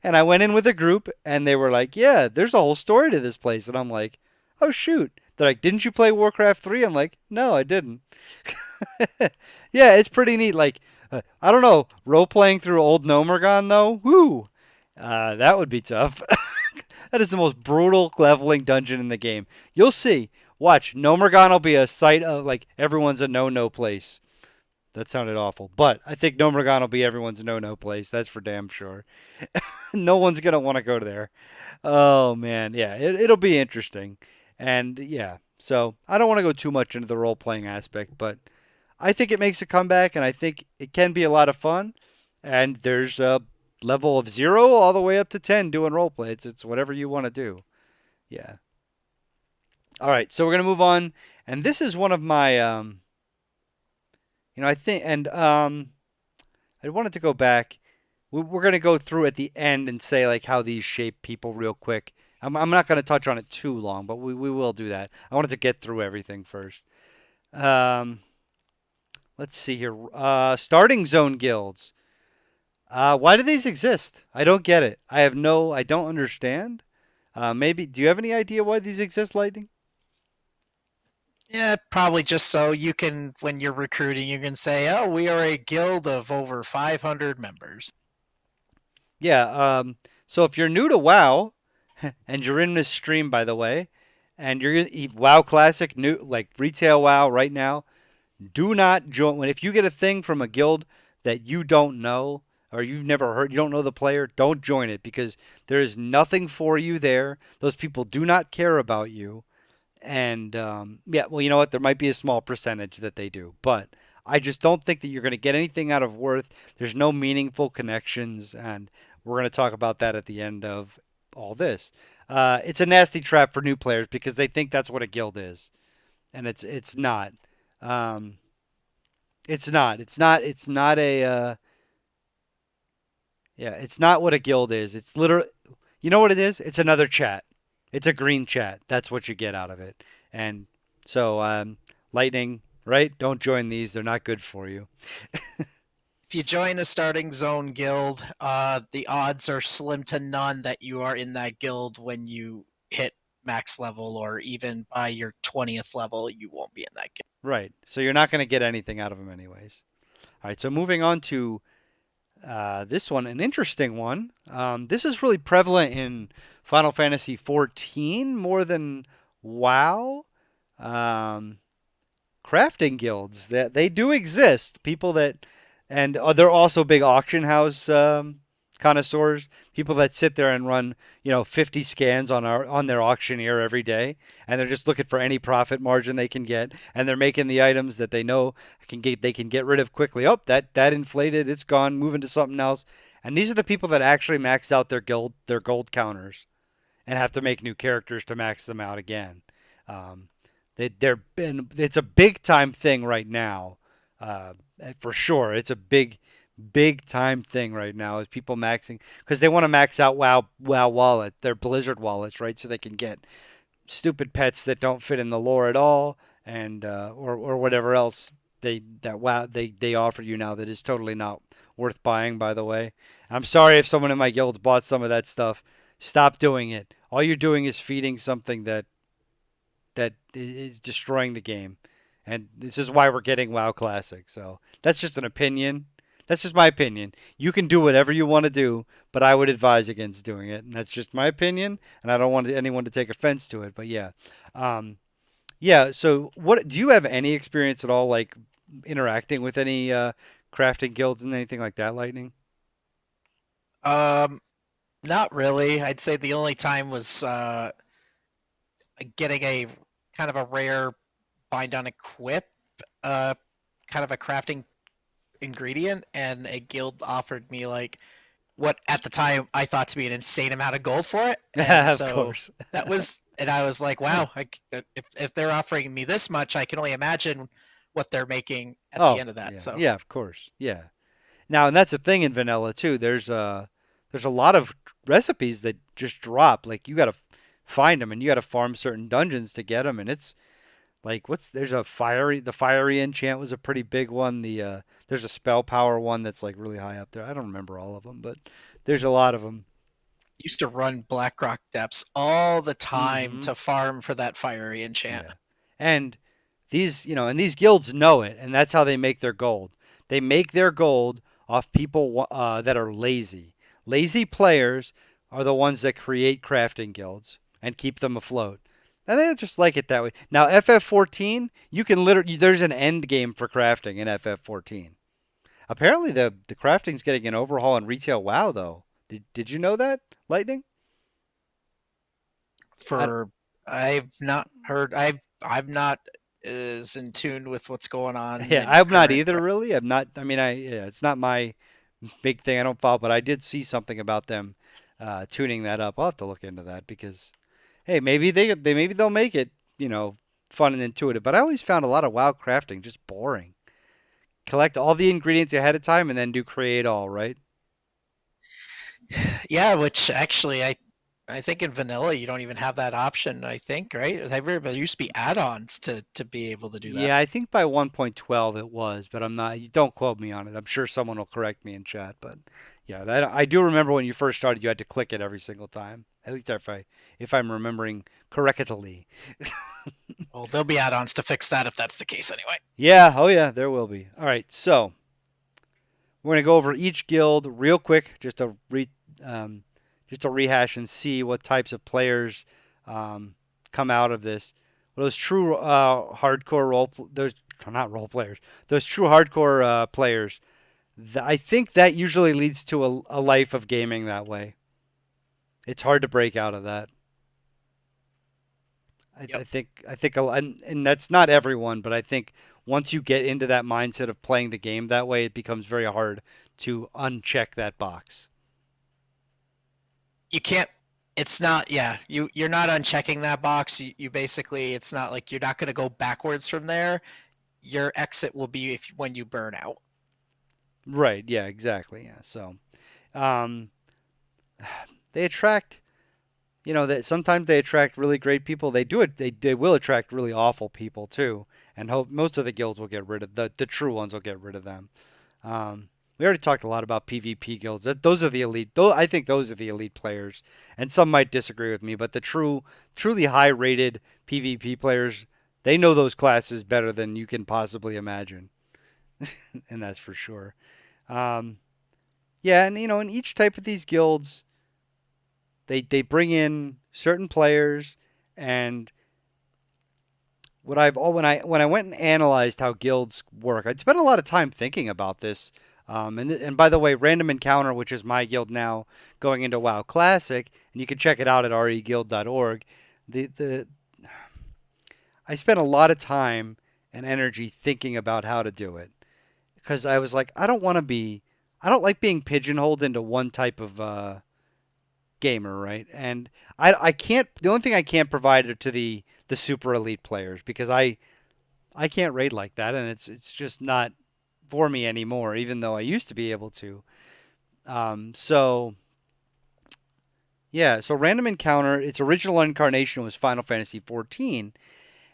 And I went in with a group, and they were like, "Yeah, there's a whole story to this place." And I'm like, "Oh shoot!" They're like, "Didn't you play Warcraft 3?" I'm like, "No, I didn't." Yeah, it's pretty neat. Like, I don't know, role playing through old Nomergon though. Whoo, that would be tough. That is the most brutal leveling dungeon in the game. You'll see. Watch, Nomergon will be a site of like everyone's a no place. That sounded awful, but I think Nomergon will be everyone's no place. That's for damn sure. No one's gonna want to go there. Oh man, yeah, it'll be interesting, and yeah. So I don't want to go too much into the role playing aspect, but I think it makes a comeback, and I think it can be a lot of fun. And there's a level of 0 all the way up to 10 doing role play. It's whatever you want to do. Yeah. All right, so we're gonna move on, and this is one of my I think, and I wanted to go back. We're going to go through at the end and say like how these shape people real quick. I'm not going to touch on it too long, but we will do that. I wanted to get through everything first. Um, let's see here. Starting zone guilds. Why do these exist? I don't get it. I don't understand. Maybe, do you have any idea why these exist, Lightning? Yeah, probably just so you can, when you're recruiting, you can say, "Oh, we are a guild of over 500 members." Yeah. So if you're new to WoW, and you're in this stream, by the way, and you're gonna eat WoW Classic, new like retail WoW right now, do not join. When if you get a thing from a guild that you don't know or you've never heard, you don't know the player, don't join it because there is nothing for you there. Those people do not care about you. And yeah, well, you know what? There might be a small percentage that they do, but I just don't think that you're going to get anything out of worth. There's no meaningful connections, and we're going to talk about that at the end of all this. It's a nasty trap for new players because they think that's what a guild is, and it's not. Um, it's not. It's not. It's not a. Yeah, it's not what a guild is. It's literally. You know what it is? It's another chat. It's a green chat. That's what you get out of it. And so, Lightning, right? Don't join these. They're not good for you. If you join a starting zone guild, the odds are slim to none that you are in that guild when you hit max level, or even by your 20th level, you won't be in that guild. Right. So you're not going to get anything out of them anyways. All right. So moving on to this one, an interesting one. This is really prevalent in Final Fantasy 14 more than WoW. Um, Crafting guilds that they do exist. People that and they're also big auction house connoisseurs. People that sit there and run 50 scans on their auctioneer every day, and they're just looking for any profit margin they can get, and they're making the items that they know they can get rid of quickly. Oh, that inflated, it's gone, moving to something else. And these are the people that actually max out their gold counters and have to make new characters to max them out again. Um, it's a big time thing right now, uh, for sure. It's a big time thing right now. Is people maxing because they want to max out WoW wallet, their Blizzard wallets, right? So they can get stupid pets that don't fit in the lore at all, and or whatever else they offer you now that is totally not worth buying. By the way, I'm sorry if someone in my guild bought some of that stuff. Stop doing it. All you're doing is feeding something that is destroying the game. And this is why we're getting WoW Classic. So that's just an opinion. That's just my opinion. You can do whatever you want to do, but I would advise against doing it. And that's just my opinion. And I don't want anyone to take offense to it. But yeah, yeah. So what do you have any experience at all, like interacting with any crafting guilds and anything like that, Lightning? Um, Not really. I'd say the only time was getting a kind of a rare bind on equip, uh, kind of a crafting ingredient, and a guild offered me like what at the time I thought to be an insane amount of gold for it, and Of so course. that was, and I was like, wow, if they're offering me this much, I can only imagine what they're making at the Oh, end of that. yeah. So Yeah, of course. Yeah. Now, and that's the thing in vanilla too. There's a lot of recipes that just drop. Like you got to find them and you got to farm certain dungeons to get them and it's like what's there's a fiery the fiery enchant was a pretty big one. There's a spell power one that's like really high up there. I don't remember all of them, but there's a lot of them. used to run Blackrock Depths all the time Mhm. to farm for that fiery enchant. Yeah. And and these guilds know it, and that's how they make their gold. They make their gold off people that are lazy. Lazy players are the ones that create crafting guilds and keep them afloat. And they just like it that way. Now, FF14, you can literally, there's an end game for crafting in FF14. Apparently, the crafting's getting an overhaul in retail WoW, though. Did you know that, Lightning? I, For I've not heard. I'm not as in tune with what's going on yeah, in I'm not current. either, really. I'm not, I mean, yeah, it's not my big thing. I don't follow, but I did see something about them tuning that up. I'll have to look into that because hey, maybe maybe they'll make it fun and intuitive. But I always found a lot of WoW crafting just boring. Collect all the ingredients ahead of time and then do create all, right? Yeah, which actually I think in vanilla you don't even have that option. I think right. There used to be add-ons to be able to do that. Yeah, I think by 1.12 it was, but I'm not. You don't quote me on it. I'm sure someone will correct me in chat, but yeah, that I do remember when you first started, you had to click it every single time. At least if I'm remembering correctly. Well, there'll be add-ons to fix that if that's the case anyway. Yeah, oh yeah, there will be. All right, so we're gonna go over each guild real quick, um, just to rehash and see what types of players um, come out of this. Those true hardcore those not role players, those true hardcore players. I think that usually leads to a life of gaming that way. It's hard to break out of that. Yep. I think, and that's not everyone, but I think once you get into that mindset of playing the game that way, it becomes very hard to uncheck that box. You can't. It's not. Yeah, you're not unchecking that box. You basically. It's not like you're not going to go backwards from there. Your exit will be if when you burn out. Right? Yeah, exactly. Yeah. So, um, they attract. That sometimes they attract really great people. They do it. They will attract really awful people too. And hope most of the guilds will get rid of the true ones. Will get rid of them. We already talked a lot about PvP guilds. Those are the elite. I think those are the elite players. And some might disagree with me, but the truly high-rated PvP players, they know those classes better than you can possibly imagine, and that's for sure. Um, yeah, and in each type of these guilds, they bring in certain players, and when I went and analyzed how guilds work, I'd spent a lot of time thinking about this. And by the way, Random Encounter, which is my guild now, going into WoW Classic, and you can check it out at reguild.org. The I spent a lot of time and energy thinking about how to do it because I was like, I don't like being pigeonholed into one type of gamer, right? And I can't. The only thing I can't provide are to the super elite players because I can't raid like that, and it's just not for me anymore. Even though I used to be able to. So yeah, so Random Encounter, its original incarnation was Final Fantasy 14,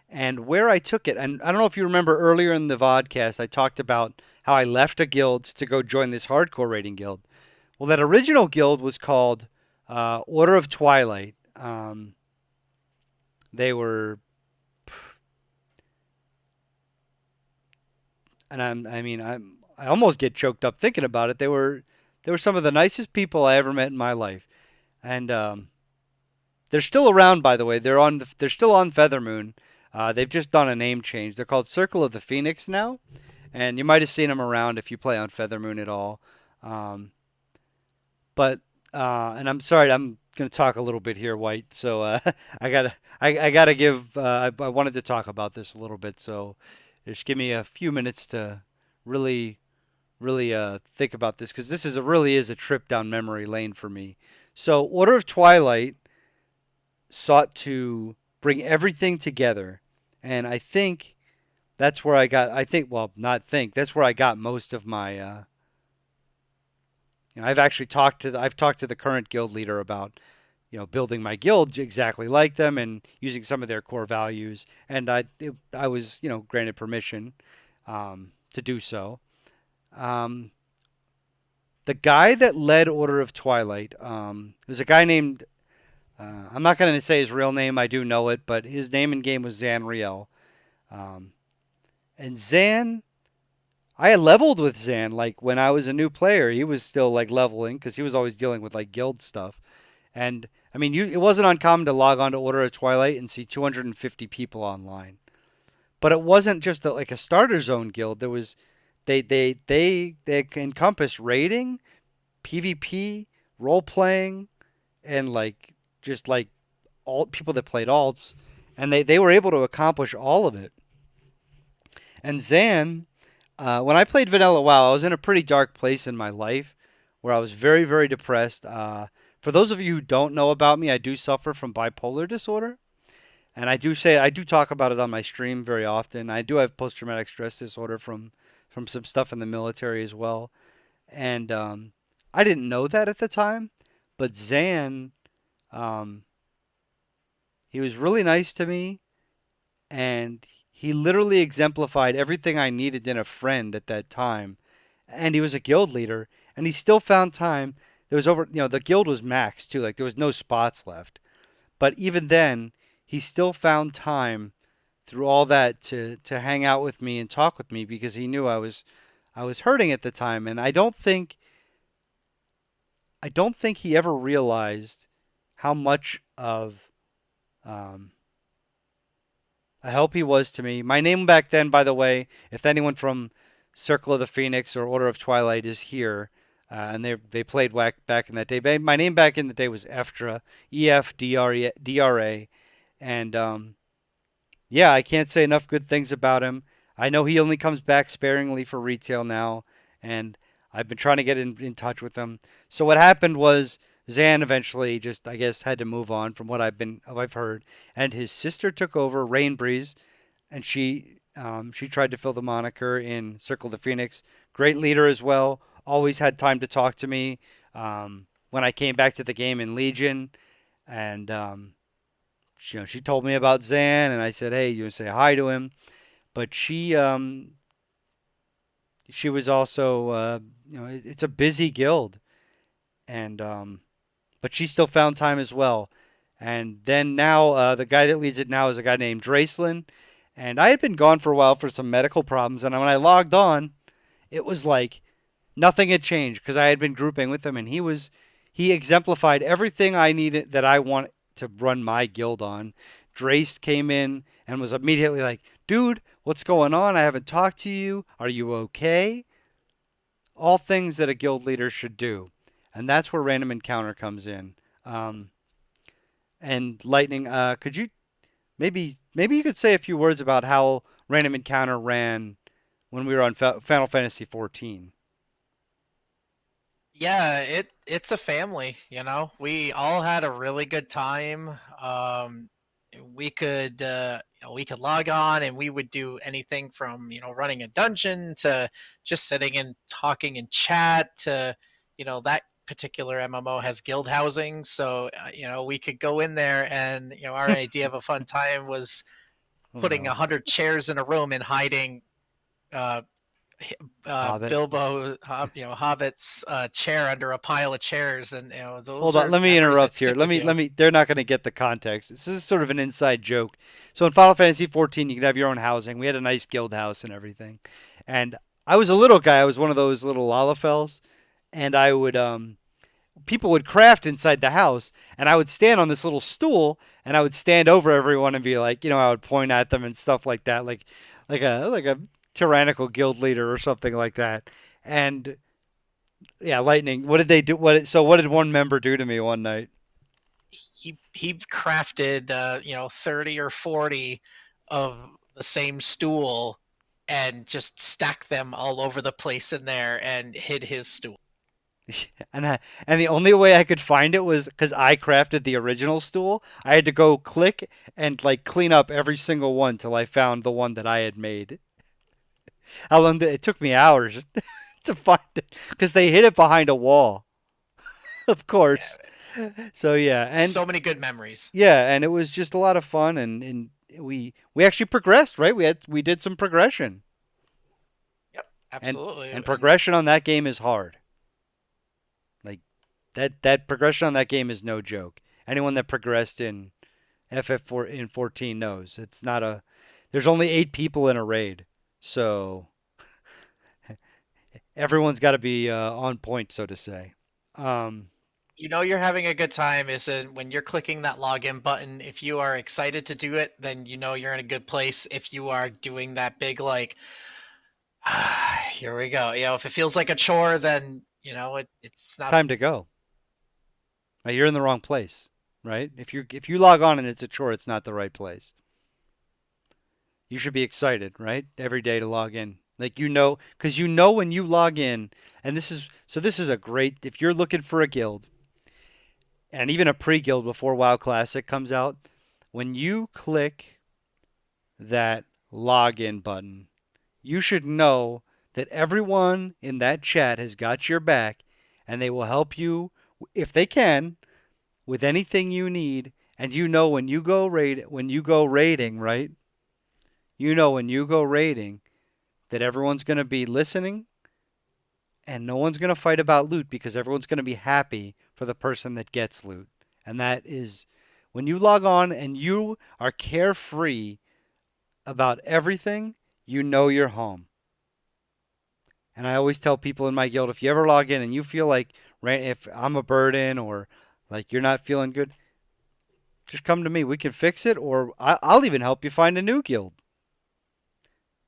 and where I took it, and I don't know if you remember earlier in the vodcast, I talked about how I left a guild to go join this hardcore raiding guild. Well, that original guild was called Order of Twilight. They were, and I mean, I almost get choked up thinking about it. They were some of the nicest people I ever met in my life, and they're still around, by the way. They're still on Feathermoon. They've just done a name change. They're called Circle of the Phoenix now, and you might have seen them around if you play on Feathermoon at all. Um, but and I'm sorry, I'm going to talk a little bit here, White. So I gotta give. I wanted to talk about this a little bit, so just give me a few minutes to really, really think about this because this is really is a trip down memory lane for me. So Order of Twilight sought to bring everything together, and I think that's where I got. I think, well, not think. That's where I got most of my. I've talked to the current guild leader about building my guild exactly like them and using some of their core values. And I was granted permission to do so. Um, the guy that led Order of Twilight was a guy named. I'm not going to say his real name. I do know it, but his name in game was Zanriel. Um, and Zan, I had leveled with Zan like when I was a new player. He was still like leveling because he was always dealing with like guild stuff. And I mean, it wasn't uncommon to log on to Order of Twilight and see 250 people online. But it wasn't just like a starter zone guild. There was they encompass raiding, PvP, role playing, and like just like all people that played alts, and they were able to accomplish all of it. And Zan, when I played Vanilla WoW, I was in a pretty dark place in my life where I was very, very depressed. For those of you who don't know about me, I do suffer from bipolar disorder. And I do talk about it on my stream very often. I do have post traumatic stress disorder from some stuff in the military as well. And I didn't know that at the time, but Zan, um, he was really nice to me, and he literally exemplified everything I needed in a friend at that time. And he was a guild leader, and he still found time. There was the guild was maxed too, like there was no spots left. But even then, he still found time through all that to hang out with me and talk with me because he knew I was hurting at the time, and I don't think he ever realized how much of um, a help he was to me. My name back then, by the way, if anyone from Circle of the Phoenix or Order of Twilight is here, and they played back in that day. My name back in the day was Efdra, EFDRA, and yeah, I can't say enough good things about him. I know he only comes back sparingly for retail now, and I've been trying to get in touch with him. So what happened was Zan eventually just, I guess, had to move on from what I've heard, and his sister took over, Rainbreeze, and she tried to fill the moniker in Circle of the Phoenix. Great leader as well. Always had time to talk to me when I came back to the game in Legion, and she told me about Zan, and I said, "Hey, you say hi to him." But she was also it's a busy guild, and but she still found time as well. And then now the guy that leads it now is a guy named Dracelin, and I had been gone for a while for some medical problems, and when I logged on, it was like nothing had changed because I had been grouping with him, and he exemplified everything I needed that I want to run my guild on. Drace came in and was immediately like, "Dude, what's going on? I haven't talked to you. Are you okay?" All things that a guild leader should do, and that's where random encounter comes in. Um, and Lightning, could you maybe you could say a few words about how random encounter ran when we were on Final Fantasy 14? Yeah, it's a family, you know. We all had a really good time. We could we could log on and we would do anything from running a dungeon to just sitting and talking in chat to that particular MMO has guild housing, so we could go in there and our idea of a fun time was Oh putting no, 100 chairs in a room and hiding uh, Hobbit. Bilbo, Hobbit's chair under a pile of chairs, and those Hold on, are let me memories that interrupt here. stick with you. Let me. They're not going to get the context. This is sort of an inside joke. So in Final Fantasy 14, you could have your own housing. We had a nice guild house and everything. And I was a little guy. I was one of those little Lalafels, and I would people would craft inside the house, and I would stand on this little stool, and I would stand over everyone and be like, I would point at them and stuff like that, like a tyrannical guild leader or something like that. And Yeah, lightning. What did they do? So what did one member do to me one night? He crafted 30 or 40 of the same stool and just stacked them all over the place in there and hid his stool. And and the only way I could find it was because I crafted the original stool. I had to go click and like clean up every single one till I found the one that I had made. How long did it took me hours to find it because they hid it behind a wall, of course. Yeah, So yeah, and so many good memories. yeah, and it was just a lot of fun, and we actually progressed, right? We did some progression, Yep, and absolutely. and And progression on that game is hard. Like that progression on that game is no joke. Anyone that progressed in FF4 in 14 knows it's not a. There's only 8 people in a raid, so everyone's got to be on point, so to say. Um, you're having a good time is when you're clicking that login button. If you are excited to do it, then you're in a good place. If you are doing that big like, here we go. If it feels like a chore, then it's not. Time to go. You're in the wrong place, right? If you log on and it's a chore, it's not the right place. You should be excited, right? Every day to log in. Like because you know when you log in, and this is a great if you're looking for a guild and even a pre-guild before WoW Classic comes out, when you click that login button, you should know that everyone in that chat has got your back and they will help you if they can with anything you need. And when you go raiding, right? When you go raiding that everyone's going to be listening and no one's going to fight about loot because everyone's going to be happy for the person that gets loot. And that is when you log on and you are carefree about everything, you're home. And I always tell people in my guild if you ever log in and you feel like if I'm a burden or like you're not feeling good, just come to me. We can fix it, or I'll even help you find a new guild.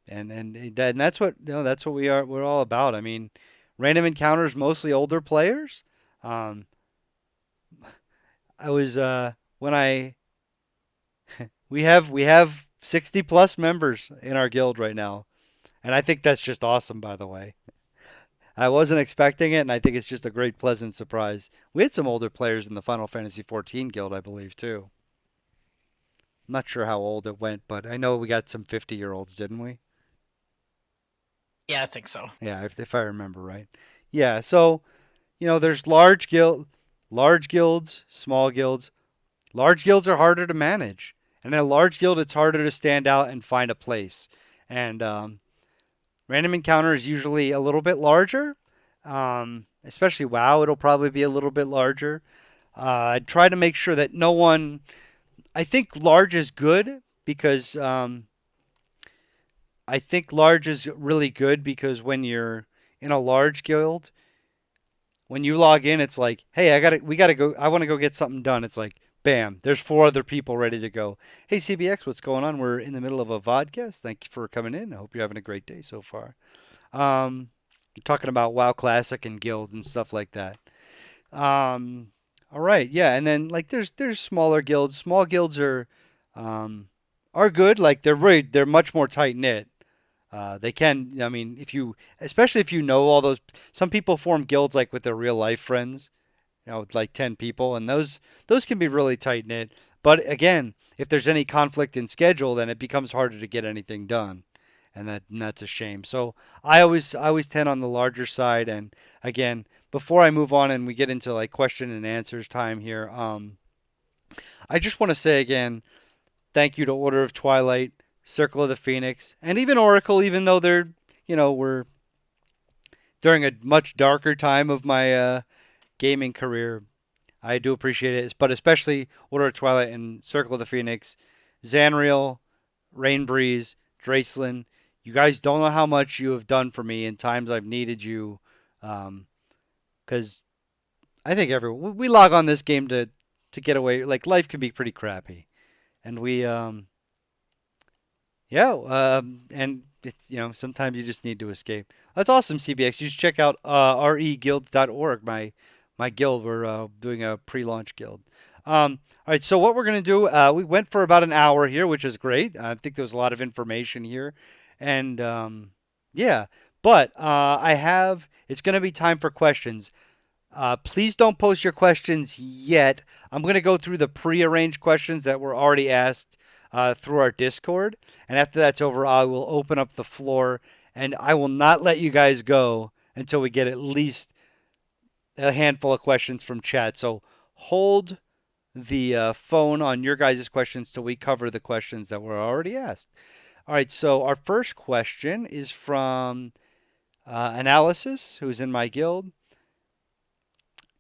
And that's what we're all about. I mean, random encounters mostly older players. Um, I was when I we have 60 plus members in our guild right now, and I think that's just awesome. By the way, I wasn't expecting it, and I think it's just a great pleasant surprise. We had some older players in the Final Fantasy 14 guild, I believe, too. I'm not sure how old it went, but I know we got some 50-year-olds, didn't we? Yeah, I think so. Yeah, if I remember right. Yeah, so there's large guilds, small guilds. Large guilds are harder to manage, and in a large guild, it's harder to stand out and find a place. And random encounter is usually a little bit larger, especially WoW. It'll probably be a little bit larger. I try to make sure that no one. I think large is good because I think large is really good because when you're in a large guild, when you log in, it's like, hey, we gotta go. I want to go get something done. It's like, bam, there's 4 other people ready to go. Hey, CBX, what's going on? We're in the middle of a vodcast. Thank you for coming in. I hope you're having a great day so far. Um, talking about WoW Classic and guilds and stuff like that. Um, all right, yeah, and then like there's smaller guilds. Small guilds um, are good. Like they're much more tight knit. They can, I mean, especially if you know all those. Some people form guilds like with their real life friends, with like 10 people, and those can be really tight knit. But again, if there's any conflict in schedule, then it becomes harder to get anything done, and that's a shame. So I always tend on the larger side. And again, before I move on and we get into like question and answers time here, I just want to say again, thank you to Order of Twilight, Circle of the Phoenix, and even Oracle, even though we're during a much darker time of my gaming career. I do appreciate it, but especially Order of Twilight and Circle of the Phoenix, Zanriel, Rain Breeze, Dracelyn. You guys don't know how much you have done for me in times I've needed you. Because I think everyone we log on this game to get away. Like life can be pretty crappy, and we yeah, and it's sometimes you just need to escape. That's awesome, CBX. You should check out reguild.org. My guild. We're doing a pre-launch guild. All right, so what we're gonna do? We went for about an hour here, which is great. I think there was a lot of information here, and yeah. But I have. It's gonna be time for questions. Please don't post your questions yet. I'm going to go through the pre-arranged questions that were already asked through our Discord, and after that's over, I will open up the floor, and I will not let you guys go until we get at least a handful of questions from chat. So hold the phone on your guys' questions till we cover the questions that were already asked. All right, so our first question is from Analysis, who's in my guild.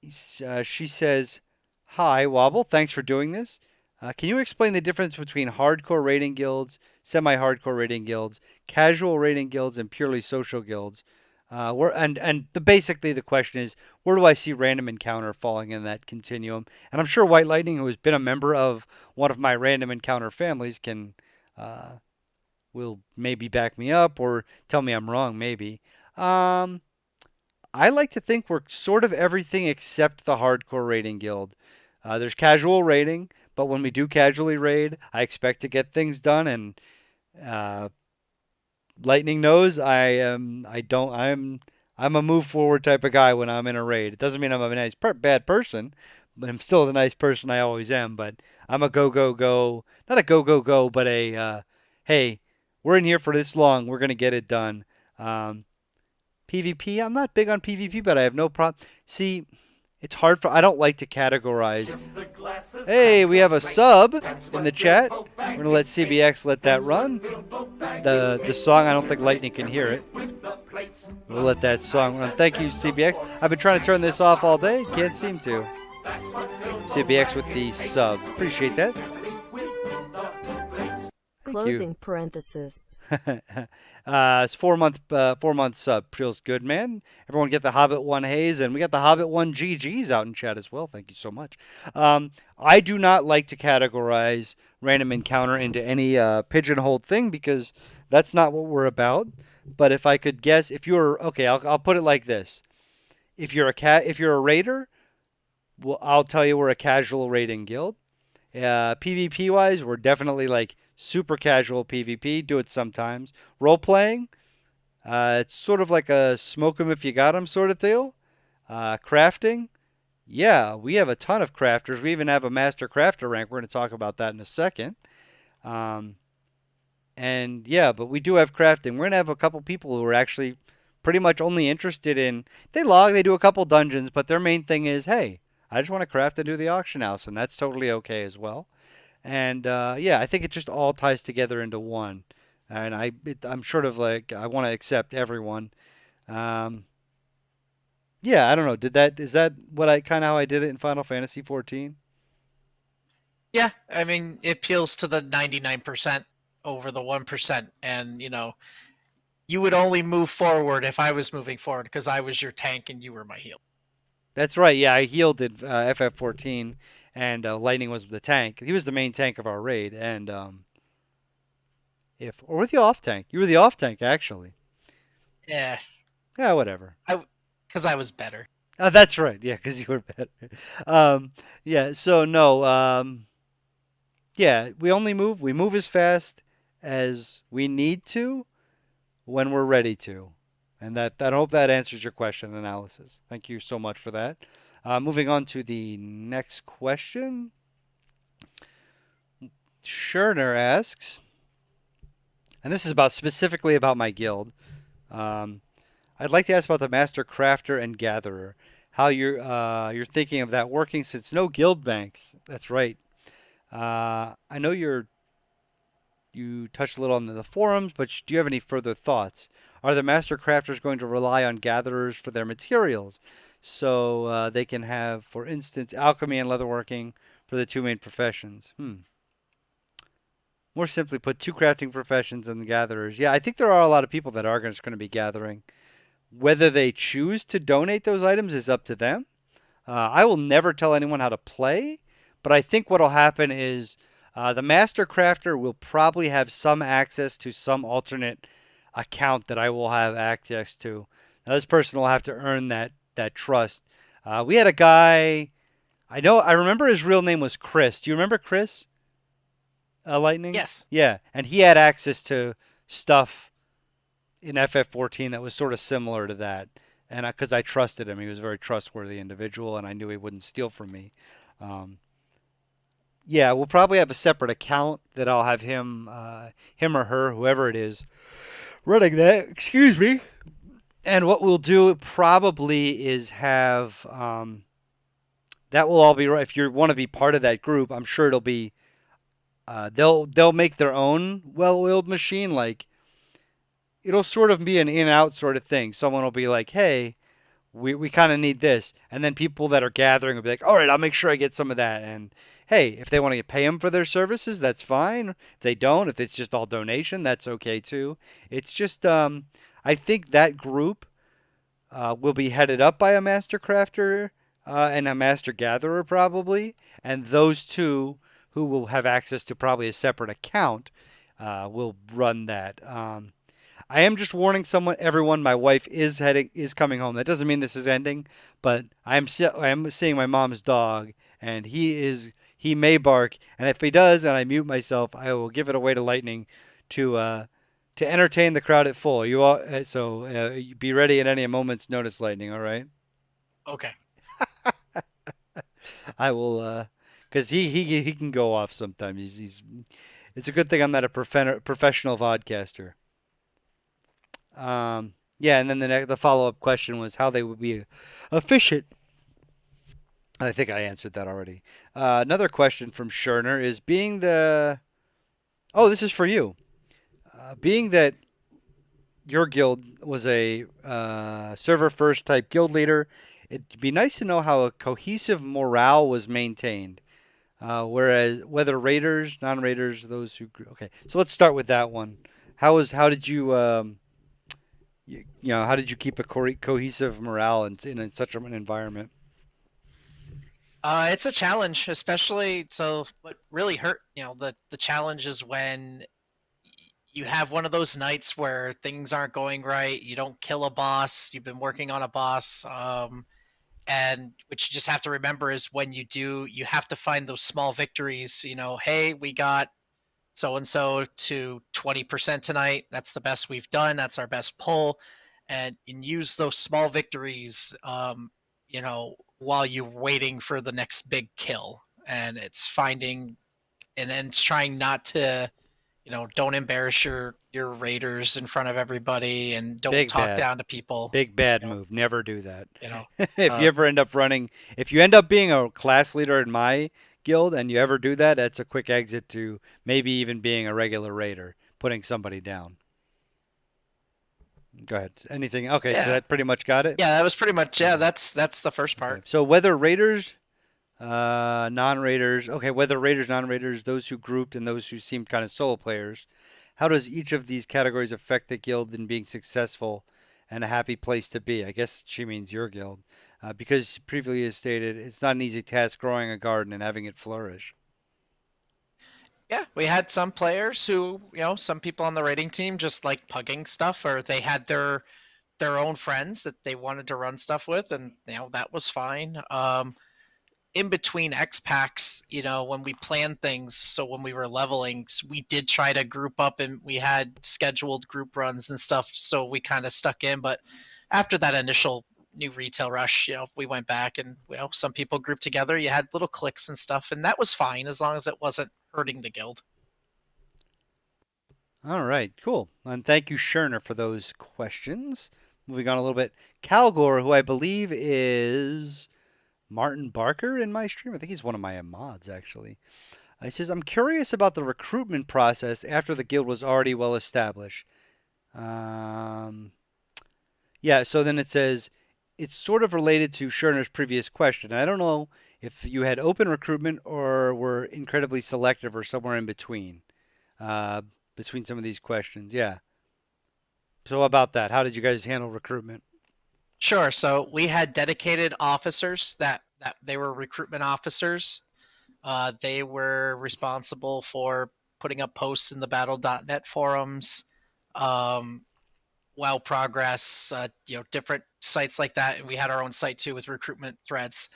She says, "Hi, Wobble. Thanks for doing this. Can you explain the difference between hardcore raiding guilds, semi-hardcore raiding guilds, casual raiding guilds, and purely social guilds? Basically the question is, where do I see random encounter falling in that continuum? And I'm sure White Lightning, who has been a member of one of my random encounter families, can will maybe back me up or tell me I'm wrong. Maybe. Um, I like to think we're sort of everything except the hardcore raiding guild. There's casual raiding, but when we do casually raid, I expect to get things done. And uh, Lightning knows I am. I don't. I'm a move forward type of guy when I'm in a raid. It doesn't mean I'm a bad person, but I'm still the nice person I always am. But I'm a go go go. Not a go go go, but a hey, we're in here for this long. We're gonna get it done. Um, PvP, I'm not big on PvP, but I have no problem. See, it's hard for. I don't like to categorize. Hey, we have a sub in the chat. We're gonna let CBX let that run. The song, I don't think Lightning can hear it. We'll let that song run. Thank you, CBX. I've been trying to turn this off all day. Can't seem to. CBX with the sub. Appreciate that. Thank you. Closing parenthesis. It's 4 month sub. Feels good, man. Everyone get the Hobbit One Haze, and we got the Hobbit One GGs out in chat as well. Thank you so much. I do not like to categorize random encounter into any pigeonholed thing because that's not what we're about. But if I could guess, if you're okay, I'll put it like this: if you're a raider, well, I'll tell you we're a casual raiding guild. PvP wise, we're definitely like super casual PvP. Do it sometimes. Role playing, it's sort of like a smoke 'em if you got 'em sort of deal. Crafting, yeah, we have a ton of crafters. We even have a master crafter rank. We're going to talk about that in a second. Um, and yeah, but we do have crafting. We're going to have a couple people who are actually pretty much only interested in they do a couple dungeons, but their main thing is, hey, I just want to craft and do the auction house, and that's totally okay as well. And yeah, I think it just all ties together into one. And I'm sort of like I want to accept everyone. Um, yeah, I don't know. Is that what I kind of how I did it in Final Fantasy 14? Yeah, I mean, it appeals to the 99% over the 1%. And, you would only move forward if I was moving forward because I was your tank and you were my heal. That's right. Yeah, I healed in FF14, and Lightning was the tank. He was the main tank of our raid, and if or with the off tank, you were the off tank actually. Yeah, Yeah, whatever. because I was better. That's right. Yeah, because you were better. Um, yeah. So no. Yeah, we move as fast as we need to when we're ready to. And I hope that answers your question analysis. Thank you so much for that. Moving on to the next question. Scherner asks, and this is specifically about my guild. Um, I'd like to ask about the Master Crafter and Gatherer. How you're thinking of that working since no guild banks. That's right. I know you touched a little on the forums, but do you have any further thoughts? Are the master crafters going to rely on gatherers for their materials? So they can have, for instance, alchemy and leatherworking for the two main professions. More simply put, two crafting professions and the gatherers. Yeah, I think there are a lot of people that are just going to be gathering. Whether they choose to donate those items is up to them. I will never tell anyone how to play, but I think what will happen is the master crafter will probably have some access to some alternate account that I will have access to. Now, this person will have to earn that trust. We had a guy. I remember his real name was Chris. Do you remember Chris? Lightning? Yes. Yeah, and he had access to stuff in FF14 that was sort of similar to that. And because I trusted him, he was a very trustworthy individual, and I knew he wouldn't steal from me. Um, yeah, we'll probably have a separate account that I'll have him or her, whoever it is, running that. Excuse me. And what we'll do probably is have that will all be right. If you want to be part of that group, I'm sure it'll be they'll make their own well-oiled machine. Like it'll sort of be an in-out sort of thing. Someone will be like, "Hey, we kind of need this," and then people that are gathering will be like, "All right, I'll make sure I get some of that." And hey, if they want to pay them for their services, that's fine. If they don't, if it's just all donation, that's okay too. It's just I think that group will be headed up by a master crafter and a master gatherer probably, and those two who will have access to probably a separate account will run that. I am just warning everyone. My wife is coming home. That doesn't mean this is ending, but I am seeing my mom's dog, and he may bark, and if he does, and I mute myself, I will give it away to Lightning to to entertain the crowd at full. You all, be ready at any moment's notice, Lightning. All right, Okay. I will, because he can go off sometimes. He's It's a good thing I'm not a professional vodcaster. Yeah, and then the follow up question was how they would be efficient. I think I answered that already. Another question from Scherner is being the. Oh, this is for you. Being that your guild was a server first type guild leader, it'd be nice to know how a cohesive morale was maintained. Whereas whether raiders, non-raiders, those who okay. So let's start with that one. How did you how did you keep a cohesive morale in such an environment? It's a challenge, especially so. What really hurt, the challenge is when you have one of those nights where things aren't going right. You don't kill a boss. You've been working on a boss, and what you just have to remember is when you do, you have to find those small victories. Hey, we got so and so to 20% tonight. That's the best we've done. That's our best pull, and use those small victories. While you're waiting for the next big kill, and it's finding and then it's trying not to don't embarrass your raiders in front of everybody, and don't Big talk bad. down to people. Big bad You know, move. Never do that. you know. If you Uh, ever end up running, if you end up being a class leader in my guild and you ever do that, that's a quick exit to maybe even being a regular raider, putting somebody down. Go ahead. Anything? Okay, so yeah, that pretty much got it. yeah. That was pretty much yeah. Okay. That's the first Okay. part. So whether raiders, non-raiders, okay, whether raiders, non-raiders, those who grouped and those who seemed kind of solo players, how does each of these categories affect the guild in being successful and a happy place to be? I guess she means your guild, because previously as stated, it's not an easy task growing a garden and having it flourish. Yeah, we had some players who, some people on the rating team just like pugging stuff, or they had their own friends that they wanted to run stuff with, and that was fine. In between X packs, when we planned things, so when we were leveling, we did try to group up and we had scheduled group runs and stuff, so we kind of stuck in. But after that initial new retail rush, we went back and some people grouped together. You had little cliques and stuff, and that was fine as long as it wasn't hurting the guild. All right, cool. And thank you, Scherner, for those questions. Moving on a little bit, Calgore, who I believe is Martin Barker in my stream. I think he's one of my mods, actually. He says, I'm curious about the recruitment process after the guild was already well established. Um, yeah, so then it says, it's sort of related to Scherner's previous question. I don't know if you had open recruitment or were incredibly selective or somewhere in between, uh, between some of these questions. Yeah. So about that, how did you guys handle recruitment? Sure. So we had dedicated officers that they were recruitment officers. They were responsible for putting up posts in the battle.net forums. WoW Progress, different sites like that, and we had our own site too with recruitment threads.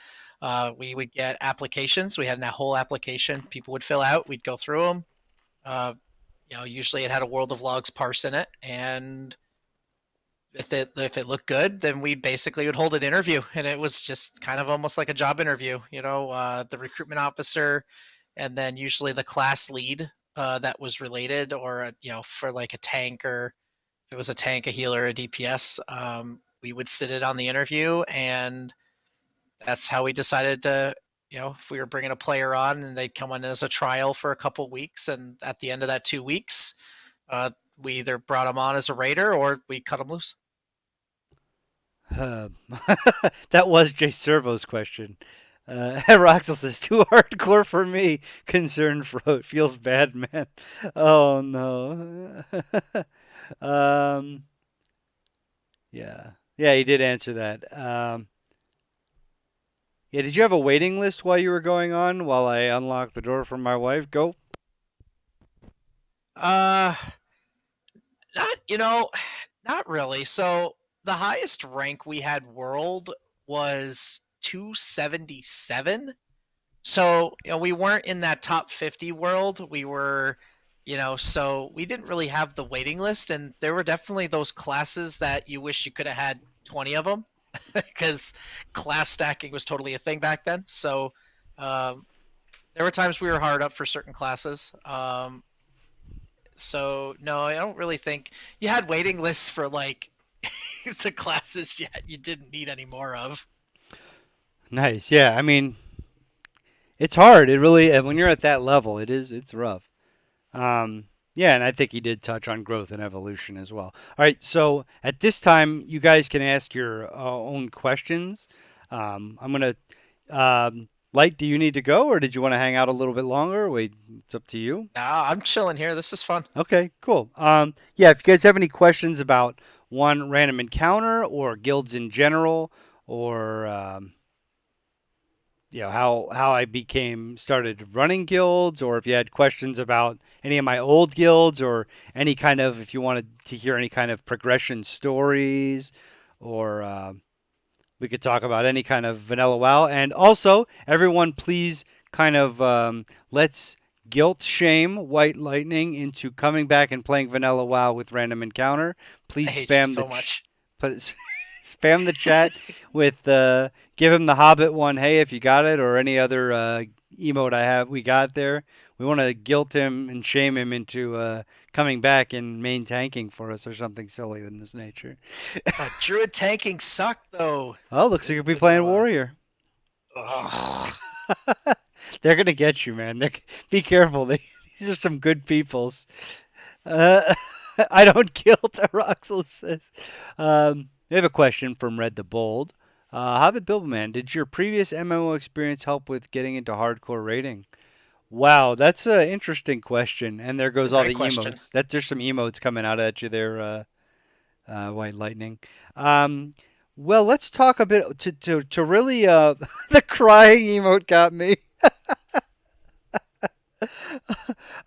We would get applications. We had a whole application people would fill out. We'd go through them. Uh, usually it had a World of Logs parse in it, and if it looked good, then we basically would hold an interview, and it was just kind of almost like a job interview. The recruitment officer, and then usually the class lead that was related, or for like a tank, or if it was a tank, a healer, a DPS, we would sit it on the interview, and that's how we decided to. If we were bringing a player on and they'd come on as a trial for a couple weeks, and at the end of that 2 weeks, we either brought them on as a raider or we cut them loose. Uh, that was Jay Servo's question. Roxel says, too hardcore for me. Concerned Fro. It feels bad, man. Oh, no. um, yeah. Yeah, he did answer that. Yeah, did you have a waiting list while you were going on while I unlocked the door for my wife? Go. Uh, not not really. So the highest rank we had world was 277. So we weren't in that top 50 world. We were, so we didn't really have the waiting list, and there were definitely those classes that you wish you could have had 20 of them, because class stacking was totally a thing back then. So um, there were times we were hard up for certain classes. So no, I don't really think you had waiting lists for like the classes you didn't need any more of. Nice. Yeah, I mean, it's hard. It really, when you're at that level, it's rough. Yeah, and I think he did touch on growth and evolution as well. All right, so at this time, you guys can ask your own questions. I'm gonna, Light. Do you need to go, or did you want to hang out a little bit longer? Wait, it's up to you. Nah, I'm chilling here. This is fun. Okay, cool. Yeah, if you guys have any questions about one random encounter or guilds in general, or how I became started running guilds, or if you had questions about any of my old guilds, or any kind of if you wanted to hear any kind of progression stories, or we could talk about any kind of vanilla WoW. And also, everyone, please kind of let's guilt shame White Lightning into coming back and playing vanilla WoW with random encounter. I Please hate you spam the so much. spam the chat with give him the Hobbit one. Hey, if you got it, or any other emote we got there. We want to guilt him and shame him into coming back and main tanking for us or something silly in this nature. Druid tanking sucked though. Oh, looks like you'll be playing Vanilla. warrior. Ugh. They're gonna get you, man. Be careful. These are some good peoples. Uh, I don't guilt. Roxel says. We have a question from Red the Bold. Hobbit Bilboman, did your previous MMO experience help with getting into hardcore raiding? Wow, that's an interesting question. And there It's a goes all great the question. emotes. There's some emotes coming out at you there, White Lightning. Um, well, let's talk a bit to really the crying emote got me.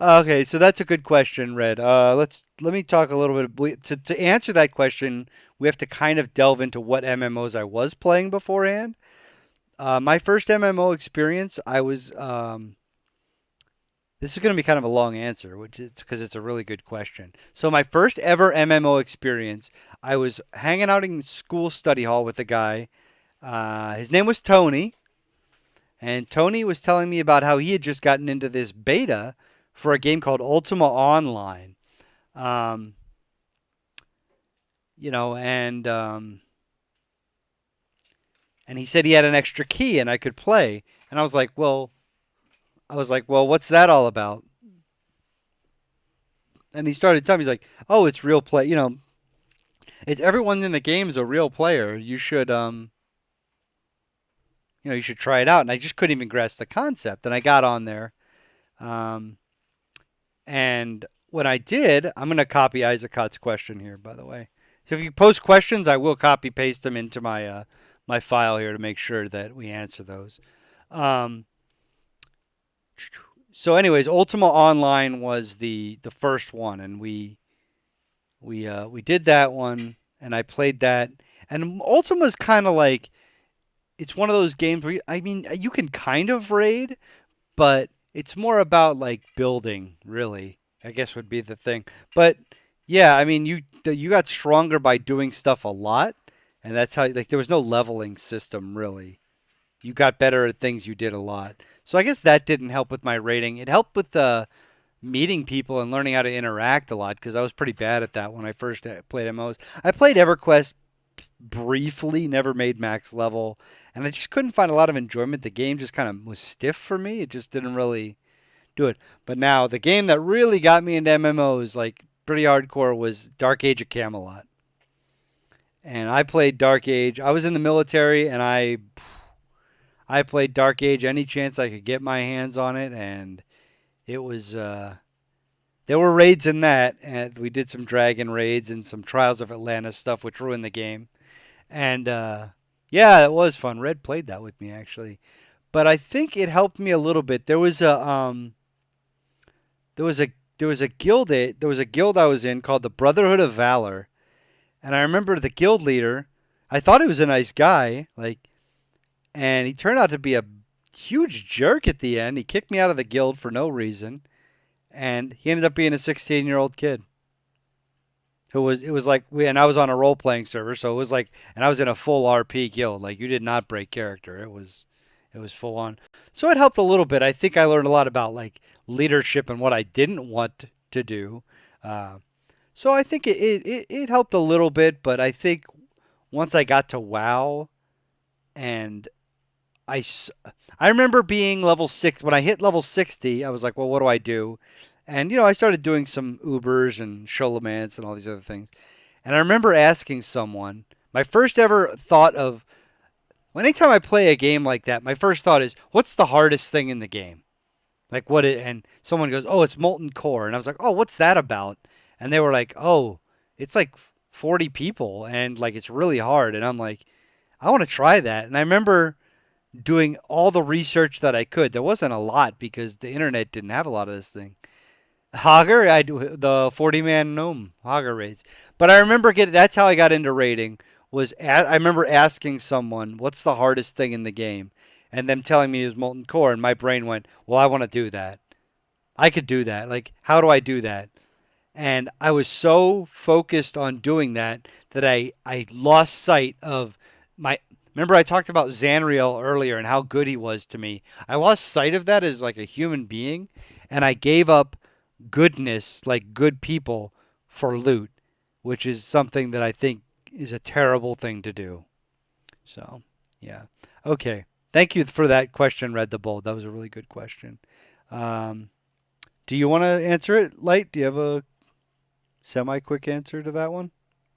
Okay, so that's a good question, Red. Let me talk a little bit to answer that question. We have to kind of delve into what MMOs I was playing beforehand. My first MMO experience, I was. This is going to be kind of a long answer, which is because it's a really good question. So my first ever MMO experience, I was hanging out in school study hall with a guy. His name was Tony, and Tony was telling me about how he had just gotten into this beta for a game called Ultima Online. Um, you know, and he said he had an extra key and I could play. And I was like, well, what's that all about? And he started telling me, he's like, oh, it's real play. It's everyone in the game is a real player. You should try it out. And I just couldn't even grasp the concept. And I got on there. Um, And when I did, I'm going to copy Isaacot's question here, by the way. So if you post questions, I will copy paste them into my file here to make sure that we answer those. Um, so, anyways, Ultima Online was the first one, and We did that one, and I played that. And Ultima's kind of like it's one of those games where I mean you can kind of raid, but it's more about like building, really. I guess would be the thing. But yeah, I mean you got stronger by doing stuff a lot, and that's how like there was no leveling system really. You got better at things you did a lot. So I guess that didn't help with my rating. It helped with meeting people and learning how to interact a lot because I was pretty bad at that when I first played MMOs. I played EverQuest briefly, never made max level, and I just couldn't find a lot of enjoyment. The game just kind of was stiff for me. It just didn't really do it. But now the game that really got me into MMOs, like pretty hardcore, was Dark Age of Camelot. And I played Dark Age. I was in the military, and I played Dark Age any chance I could get my hands on it, and it was there were raids in that, and we did some dragon raids and some Trials of Atlantis stuff, which ruined the game. And yeah, it was fun. Red played that with me actually, but I think it helped me a little bit. There was a there was a guild I was in called the Brotherhood of Valor, and I remember the guild leader. I thought he was a nice guy, like, and he turned out to be a huge jerk at the end. He kicked me out of the guild for no reason, and he ended up being a 16-year-old kid who was it was like we and I was on a role playing server, so it was like and I was in a full RP guild. Like you did not break character. It was full on. So it helped a little bit. I think I learned a lot about like leadership and what I didn't want to do. Uh, so I think it helped a little bit, but I think once I got to WoW and I, I remember being level 6 when I hit level 60. I was like, well, what do I do? And I started doing some Ubers and Sholomans and all these other things. And I remember asking someone. My first ever thought of anytime I play a game like that, my first thought is, what's the hardest thing in the game? Like what it? And someone goes, oh, it's Molten Core, and I was like, oh, what's that about? And they were like, oh, it's like 40 people, and like it's really hard. And I'm like, I want to try that. And I remember doing all the research that I could. There wasn't a lot because the internet didn't have a lot of this thing. Hager, I do the 40-man gnome Hager raids. But I remember getting that's how I got into raiding I remember asking someone, "What's the hardest thing in the game?" and them telling me it was Molten Core and my brain went, "Well, I want to do that. I could do that. Like, how do I do that?" And I was so focused on doing that that I lost sight of my. Remember, I talked about Zanriel earlier and how good he was to me. I lost sight of that as like a human being, and I gave up goodness, like good people, for loot, which is something that I think is a terrible thing to do. So, yeah. Okay. Thank you for that question, Red the Bold. That was a really good question. Um, do you want to answer it, Light? Do you have a semi-quick answer to that one?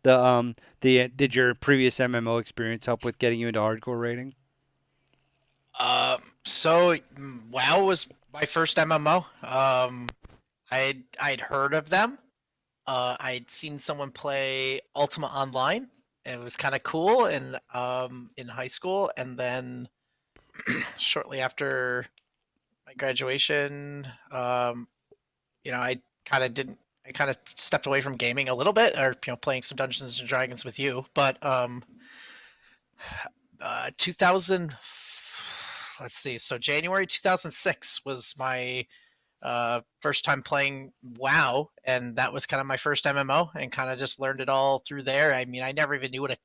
The did your previous MMO experience help with getting you into hardcore rating? WoW was my first MMO. I'd heard of them. I'd seen someone play Ultima Online. It was kind of cool in high school, and then shortly after my graduation, I kind of didn't. I kind of stepped away from gaming a little bit, or playing some Dungeons and Dragons with you. But 2000, let's see. So January 2006 was my first time playing WoW, and that was kind of my first MMO, and kind of just learned it all through there. I mean, I never even knew what a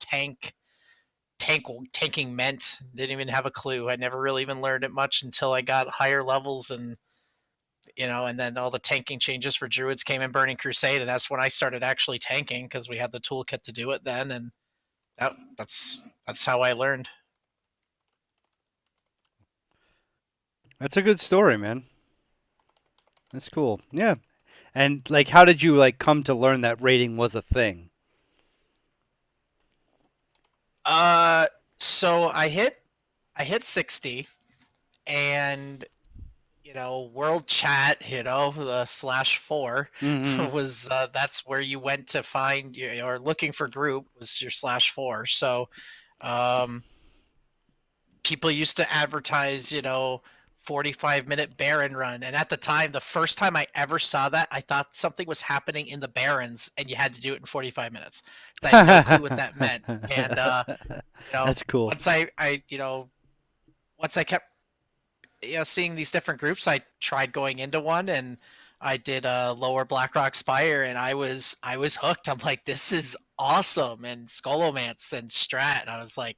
tanking meant. Didn't even have a clue. I never really even learned it much until I got higher levels, and and then all the tanking changes for druids came in Burning Crusade, and that's when I started actually tanking because we had the toolkit to do it then, and that's how I learned. That's a good story, man. That's cool. Yeah. And like, how did you like come to learn that rating was a thing? Uh, so I hit 60, and world chat, the /4 Mm-hmm. was that's where you went to find or looking for group was your /4. So um people used to advertise 45-minute Baron run. And at the time, the first time I ever saw that, I thought something was happening in the Barrens and you had to do it in 45 minutes. I had no clue what that meant. And, That's cool. once I kept, seeing these different groups, I tried going into one and I did a lower Blackrock Spire and I was hooked. I'm like, this is awesome. And Scholomance and Strat. And I was like,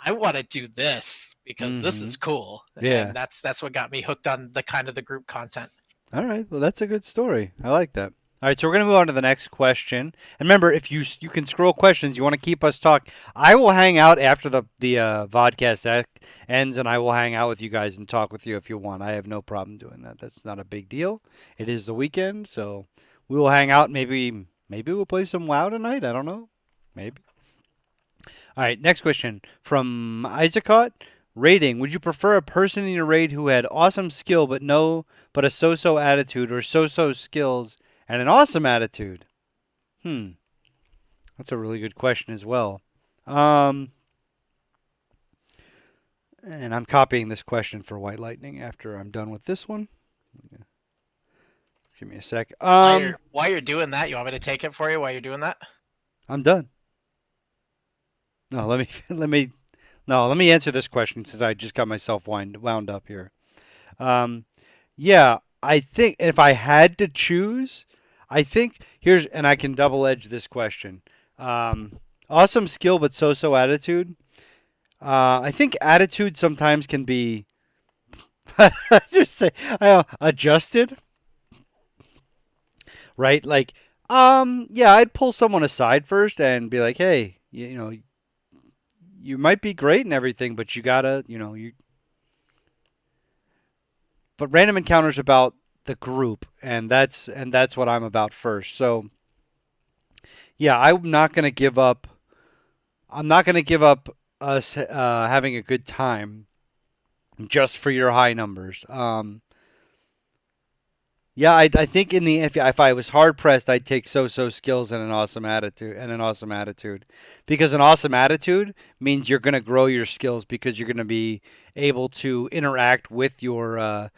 I want to do this because this Hmm. is cool, Yeah. and that's what got me hooked on the kind of the group content. All right. Well, that's a good story. I like that. All right, so we're gonna move on to the next question. And remember, if you can scroll questions, you want to keep us talking. I will hang out after the vodcast ends, and I will hang out with you guys and talk with you if you want. I have no problem doing that. That's not a big deal. It is the weekend, so we will hang out. Maybe we'll play some WoW tonight. I don't know. Maybe. All right, next question from Isaacot. Rating: would you prefer a person in your raid who had awesome skill but a so-so attitude, or so-so skills and an awesome attitude? Hmm, that's a really good question as well. Um, and I'm copying this question for White Lightning after I'm done with this one. Give me a sec. While you're doing that, you want me to take it for you while you're doing that? I'm done. No, let me let me no, let me answer this question since I just got myself wound up here. Um, Yeah, I think if I had to choose, I think here's, and I can double edge this question. Awesome skill, but so-so attitude. I think attitude sometimes can be just say adjusted, right? Like, yeah, I'd pull someone aside first and be like, hey, you might be great and everything, but you gotta, you. But random encounters about the group, and that's what I'm about first. So yeah, I'm not gonna give up us having a good time just for your high numbers. Yeah, I think if I was hard pressed, I'd take so-so skills and an awesome attitude, because an awesome attitude means you're gonna grow your skills because you're gonna be able to interact with your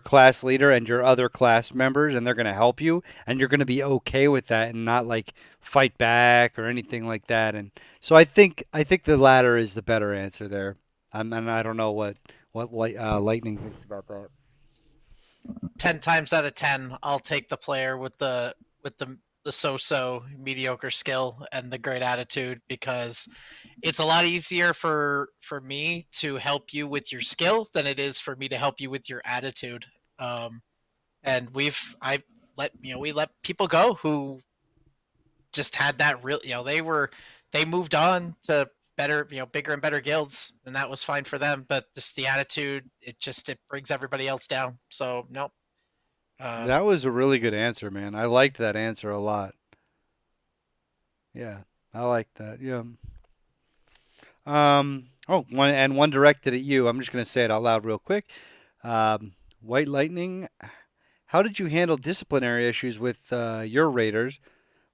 class leader and your other class members, and they're going to help you, and you're going to be okay with that and not like fight back or anything like that. And so I think the latter is the better answer there. And I don't know what Lightning thinks about that. 10 times out of 10, I'll take the player with the so-so mediocre skill and the great attitude because it's a lot easier for me to help you with your skill than it is for me to help you with your attitude. Um, and we let people go who just had that real, they moved on to better, bigger and better guilds, and that was fine for them. But just the attitude, it brings everybody else down. So no, uh, That was a really good answer, man. I liked that answer a lot. Yeah, I like that. Yeah. One directed at you. I'm just going to say it out loud real quick. White Lightning, how did you handle disciplinary issues with your raiders?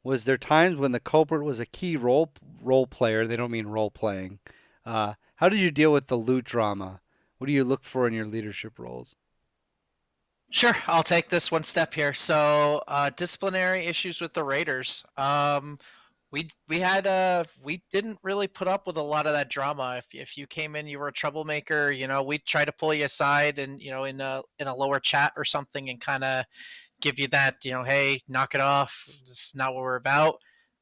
Was there times when the culprit was a key role player? They don't mean role playing. How did you deal with the loot drama? What do you look for in your leadership roles? sure, I'll take this one step here. So disciplinary issues with the Raiders. We didn't really put up with a lot of that drama. If you came in, you were a troublemaker. We'd try to pull you aside and in a lower chat or something and kind of give you that, hey, knock it off. This is not what we're about.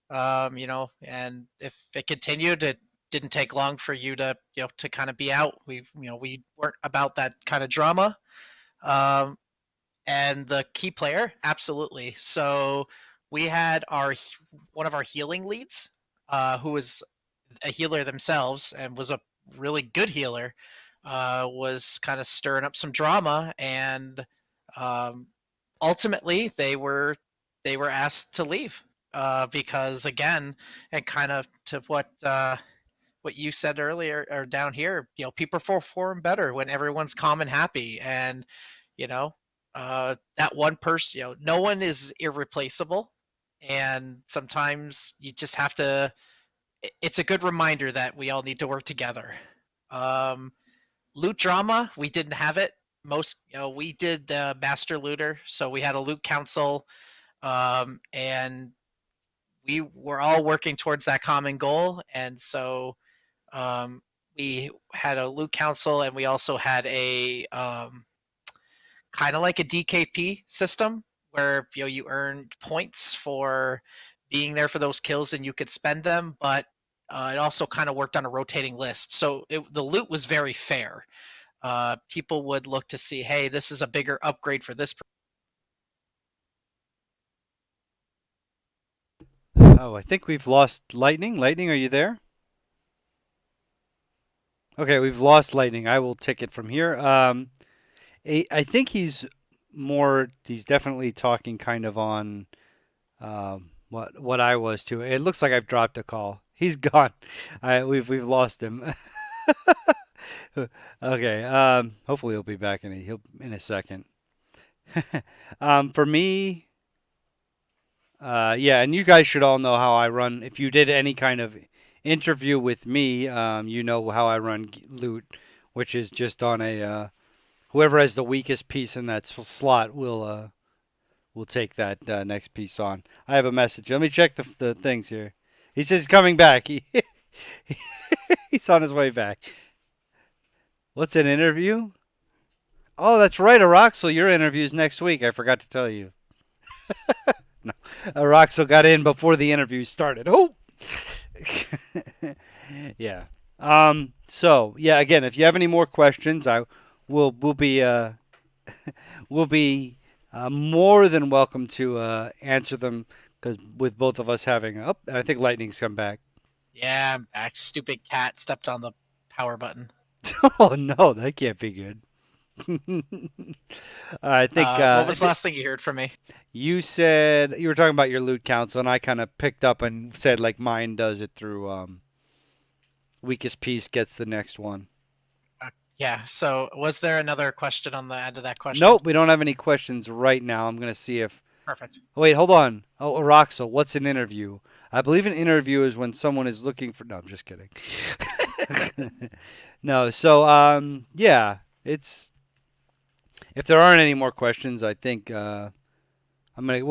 And if it continued, it didn't take long for you to kind of be out. We weren't about that kind of drama. Um, and the key player, absolutely. So we had our one of our healing leads, who was a healer themselves and was a really good healer, was kind of stirring up some drama, and um, ultimately they were asked to leave because again, and kind of to what you said earlier or down here, people perform better when everyone's calm and happy, and you know, that one person, no one is irreplaceable, and sometimes you just have to. It's a good reminder that we all need to work together. Um, Loot drama, we didn't have it. We did master looter, so we had a loot council, and we were all working towards that common goal. And so um, we had a loot council, and we also had a kind of like a DKP system where you earned points for being there for those kills, and you could spend them, but it also kind of worked on a rotating list. So the loot was very fair. People would look to see, hey, this is a bigger upgrade for this. Oh, I think we've lost Lightning. Lightning, are you there? Okay, we've lost Lightning. I will take it from here. I think he's more. He's definitely talking kind of on what I was too. It looks like I've dropped a call. He's gone. We've lost him. Okay. Hopefully he'll be back he'll in a second. For me, yeah, and you guys should all know how I run. If you did any kind of interview with me, you know how I run loot, which is just on a whoever has the weakest piece in that slot will take that next piece on. I have a message. Let me check the things here. He says he's coming back. He's on his way back. What's an interview? Oh, that's right, Araxel. Your interview's next week. I forgot to tell you. No, Araxel got in before the interview started. Oh, yeah. So yeah, again, if you have any more questions, I will be will be more than welcome to answer them because with both of us having up, I think Lightning's come back. Yeah, that stupid cat stepped on the power button. Oh no, that can't be good. I think What was the last thing you heard from me? you said you were talking about your loot council, and I kind of picked up and said like mine does it through weakest piece gets the next one. Yeah. So, was there another question on the end of that question? Nope, we don't have any questions right now. I'm gonna see if. Perfect. Oh, wait, hold on. Oh, Araxo, what's an interview? I believe an interview is when someone is looking for. No, I'm just kidding. No, so yeah, it's if there aren't any more questions, I think we'll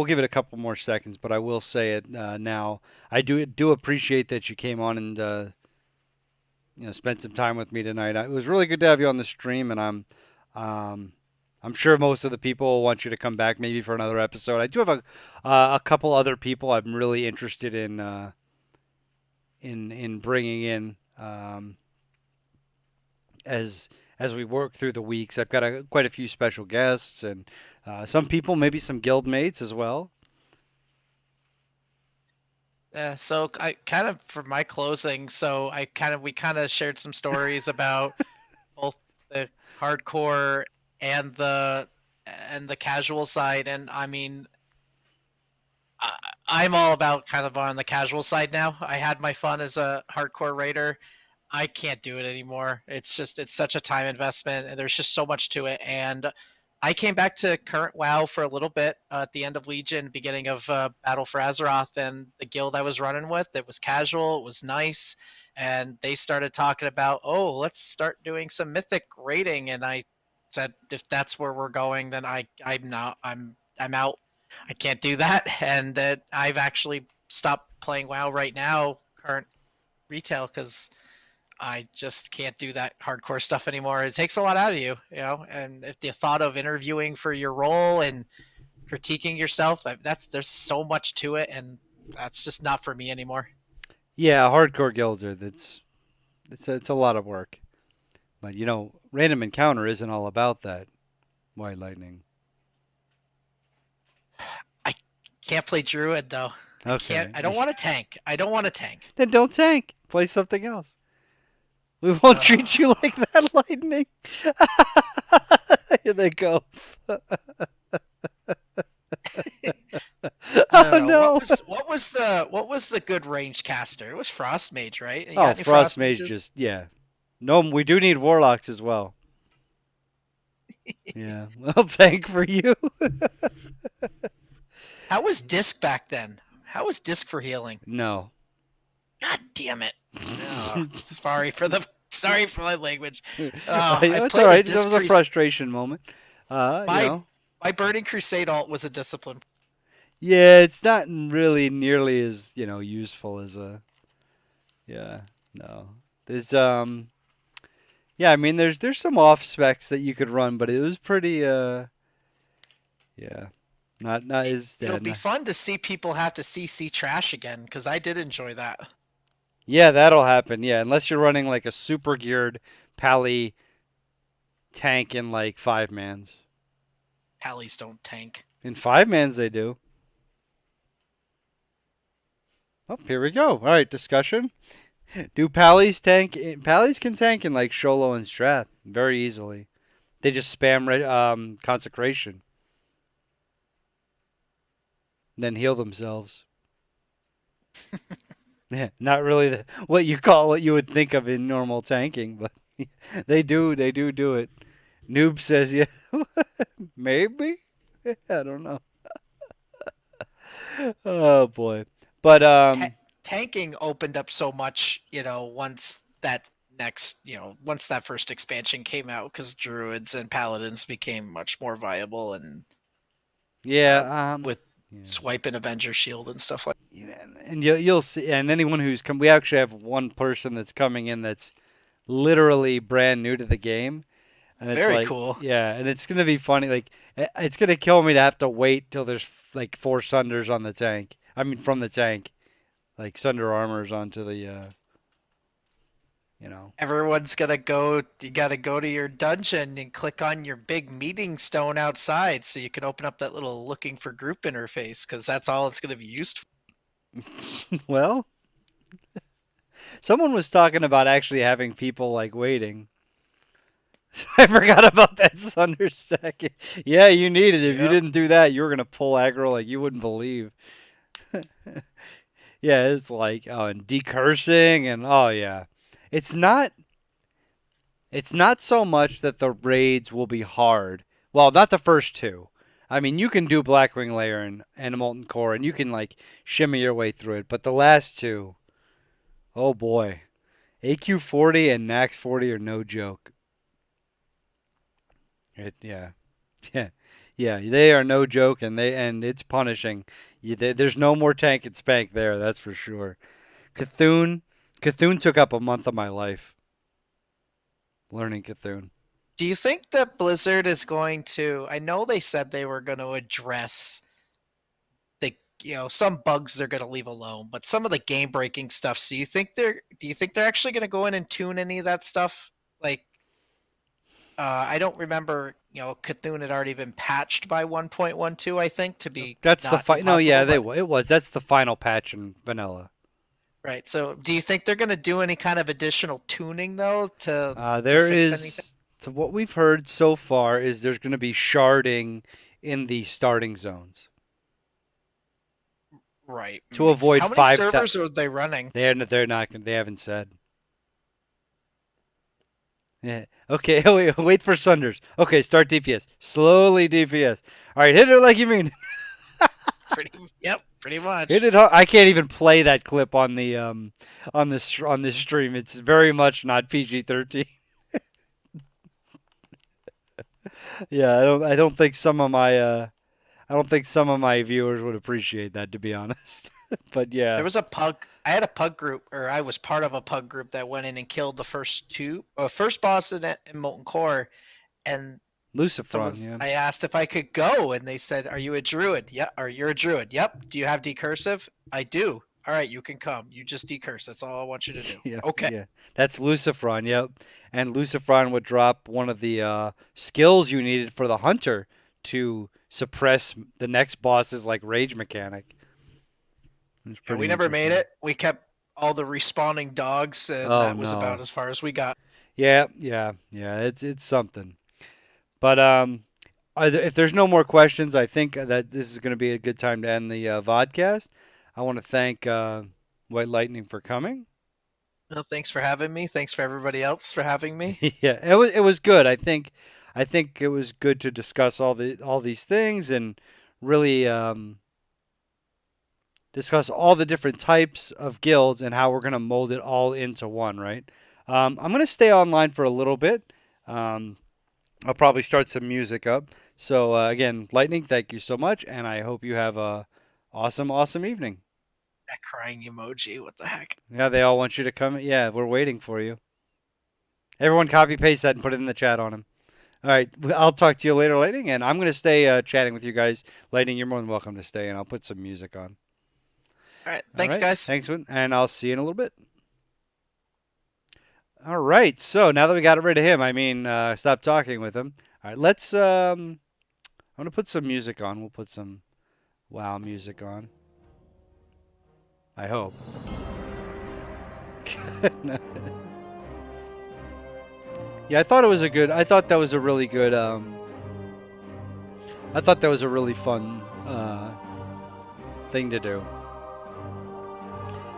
give it a couple more seconds, but I will say it now. I do appreciate that you came on and spent some time with me tonight. It was really good to have you on the stream, and um, I'm sure most of the people want you to come back maybe for another episode. I do have a couple other people I'm really interested in bringing in as we work through the weeks. I've got quite a few special guests and some people, maybe some guild mates as well. So I kind of for my closing. So we kind of shared some stories about both the hardcore and the casual side, and I mean, I, I'm all about kind of on the casual side now. I had my fun as a hardcore raider. I can't do it anymore. It's such a time investment, and there's just so much to it. And I came back to current WoW for a little bit at the end of Legion, beginning of Battle for Azeroth, and the guild I was running with. It was casual, it was nice, and they started talking about, oh, let's start doing some Mythic raiding, and I said, if that's where we're going, then I'm not I'm out. I can't do that, and that I've actually stopped playing WoW right now, current retail, because I just can't do that hardcore stuff anymore. It takes a lot out of you, And if the thought of interviewing for your role and critiquing yourself, there's so much to it, and that's just not for me anymore. Yeah, hardcore guilds are it's a lot of work. But random encounter isn't all about that. White lightning. I can't play druid though. I can't. Okay. I don't want to tank. I don't want to tank. Then don't tank. Play something else. We won't treat you like that, lightning. Here they go. I don't Oh know no. what was the good range caster. It was frost mage, right? You Oh, got any frost frost mage mages? just yeah. No, we do need warlocks as well. Yeah, well, tank for you. How was disc back then? How was disc for healing? No. God damn it! Oh, sorry for the Sorry for my language. I It's all played a right. That disc was a crusade. frustration moment. You My know. my Burning Crusade alt was a discipline. Yeah, it's not really nearly as useful as a yeah. No, there's yeah. I mean, there's some off specs that you could run, but it was pretty yeah, not as It'll yeah. be fun to see people have to CC trash again because I did enjoy that. Yeah, that'll happen. Yeah, unless you're running like a super geared Pally tank in like 5 mans. Pallies don't tank. In 5 mans, they do. Oh, here we go. All right, discussion. Do Pallies tank? Pallies can tank in like Sholo and Strat very easily. They just spam consecration, then heal themselves. Yeah, not really what you call what you would think of in normal tanking, but they do it. Noob says yeah, maybe. I don't know. Oh boy, but Ta- Tanking opened up so much, once once that first expansion came out, because druids and paladins became much more viable, and uh, yeah, with yeah. swipe and Avenger Shield and stuff like. Yeah, and you'll see. And anyone who's come, we actually have one person that's coming in that's literally brand new to the game, and it's Very like, cool. yeah, and it's gonna be funny. Like, it's gonna kill me to have to wait till there's like 4 Sunders on the tank. I mean, from the tank, like Sunder armors onto the, you know. Everyone's gonna go. You gotta go to your dungeon and click on your big meeting stone outside, so you can open up that little looking for group interface, because that's all it's gonna be used for. Well, someone was talking about actually having people like waiting. I forgot about that Sunder stack. Yeah, you need it. If you Yep. didn't do that, you were gonna pull aggro like you wouldn't believe. Yeah, it's like and decursing and oh yeah. It's not it's not so much that the raids will be hard. Well, not the first two. I mean, you can do Blackwing Lair and Molten Core and you can like shimmy your way through it, but the last two, oh boy. AQ 40 and Nax 40 are no joke. Yeah. Yeah. Yeah, they are no joke and it's punishing. There's no more tank and spank there, that's for sure. Cthulhu Cthulhu took up a month of my life learning Cthulhu. Do you think that Blizzard is going to? I know they said they were going to address the some bugs they're going to leave alone, but some of the game breaking stuff. So do you think they're actually going to go in and tune any of that stuff? Like I don't remember. Cthulhu had already been patched by 1.12, I think, to be That's the not no, yeah, impossible. But it was. That's the final patch in vanilla. right. So do you think they're going to do any kind of additional tuning though to There fix anything? is so what we've heard so far is there's going to be sharding in the starting zones Right. to Makes, avoid how many 5,000. servers are they running? They're not they haven't said. Yeah. Okay. Wait for Sunders. Okay. Start DPS. Slowly DPS. All right. Hit it like you mean. Pretty. Yep. Pretty Hit much. it hard. I can't even play that clip on the on this stream. It's very much not PG-13. Yeah. I don't think some of my I don't think some of my viewers would appreciate that, to be honest. But yeah, There was a pug. I had a pug group, or I was part of a pug group that went in and killed the first boss in Molten Core, and Lucifron. Yeah. I asked if I could go, and they said, "Are you a druid? Yeah. Or you're a druid? Yep. Do you have decursive? I do. All right, you can come. You just decurse. That's all I want you to do. Yeah. Okay. Yeah. That's Lucifron. Yep. And Lucifron would drop one of the skills you needed for the hunter to suppress the next boss's like rage mechanic. It's Yeah, we pretty never made interesting. it. We kept all the respawning dogs, and Oh that was about no. as far as we got. Yeah, yeah, yeah. It's something. But if there's no more questions, I think that this is going to be a good time to end the vodcast. I want to thank White Lightning for coming. Well, thanks for having me. Thanks for everybody else for having me. Yeah, it was good. I think it was good to discuss all these things and really discuss all the different types of guilds and how we're going to mold it all into one, right? I'm gonna stay online for a little bit. Um, I'll probably start some music up. So again, Lightning, thank you so much, and I hope you have a awesome, awesome evening. That crying emoji. What the heck? Yeah, they all want you to come. Yeah, we're waiting for you. Everyone, copy paste that and put it in the chat on him. All right, I'll talk to you later, Lightning, and I'm gonna stay chatting with you guys. Lightning, you're more than welcome to stay, and I'll put some music on. All right. All Thanks, right, guys. thanks, and I'll see you in a little bit. All right, so now that we got rid of him, I mean, stop talking with him. All right, let's. I'm gonna put some music on. We'll put some WoW music on. I hope. Yeah, I thought it was a good. I thought that was a really good. I thought that was a really fun thing to do,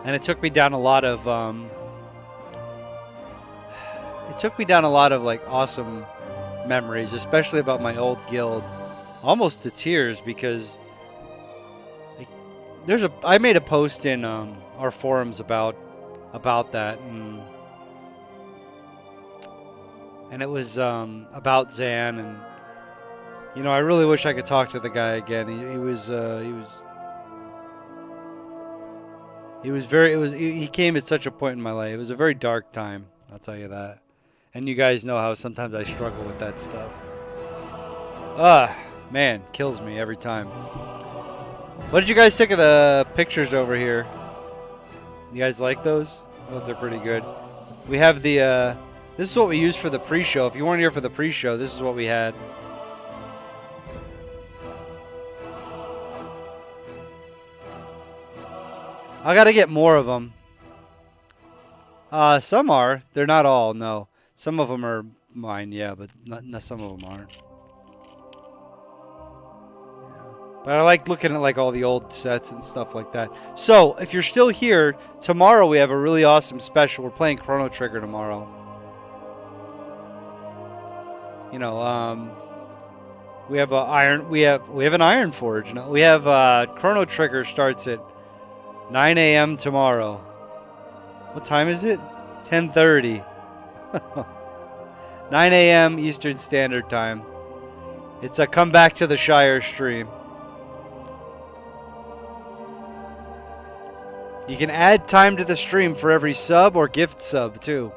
and it took me down a lot of. It took me down a lot of like awesome memories, especially about my old guild, almost to tears because like, there's a. I made a post in our forums about that and it was about Zan and you know I really wish I could talk to the guy again. He was very. It was. He came at such a point in my life. It was a very dark time. I'll tell you that. And you guys know how sometimes I struggle with that stuff. Ah, man, kills me every time. What did you guys think of the pictures over here? You guys like those? I thought they're pretty good. We have the. This is what we used for the pre-show. If you weren't here for the pre-show, this is what we had. I gotta get more of them. Some are. They're not all. No, some of them are mine. Yeah, but not some of them aren't. But I like looking at like all the old sets and stuff like that. So if you're still here, tomorrow we have a really awesome special. We're playing Chrono Trigger tomorrow. You know, we have a iron. We have an Iron Forge. No, we have Chrono Trigger starts at 9 a.m. tomorrow. What time is it? 10:30. 9 a.m. Eastern Standard Time. It's a come back to the Shire stream. You can add time to the stream for every sub or gift sub too.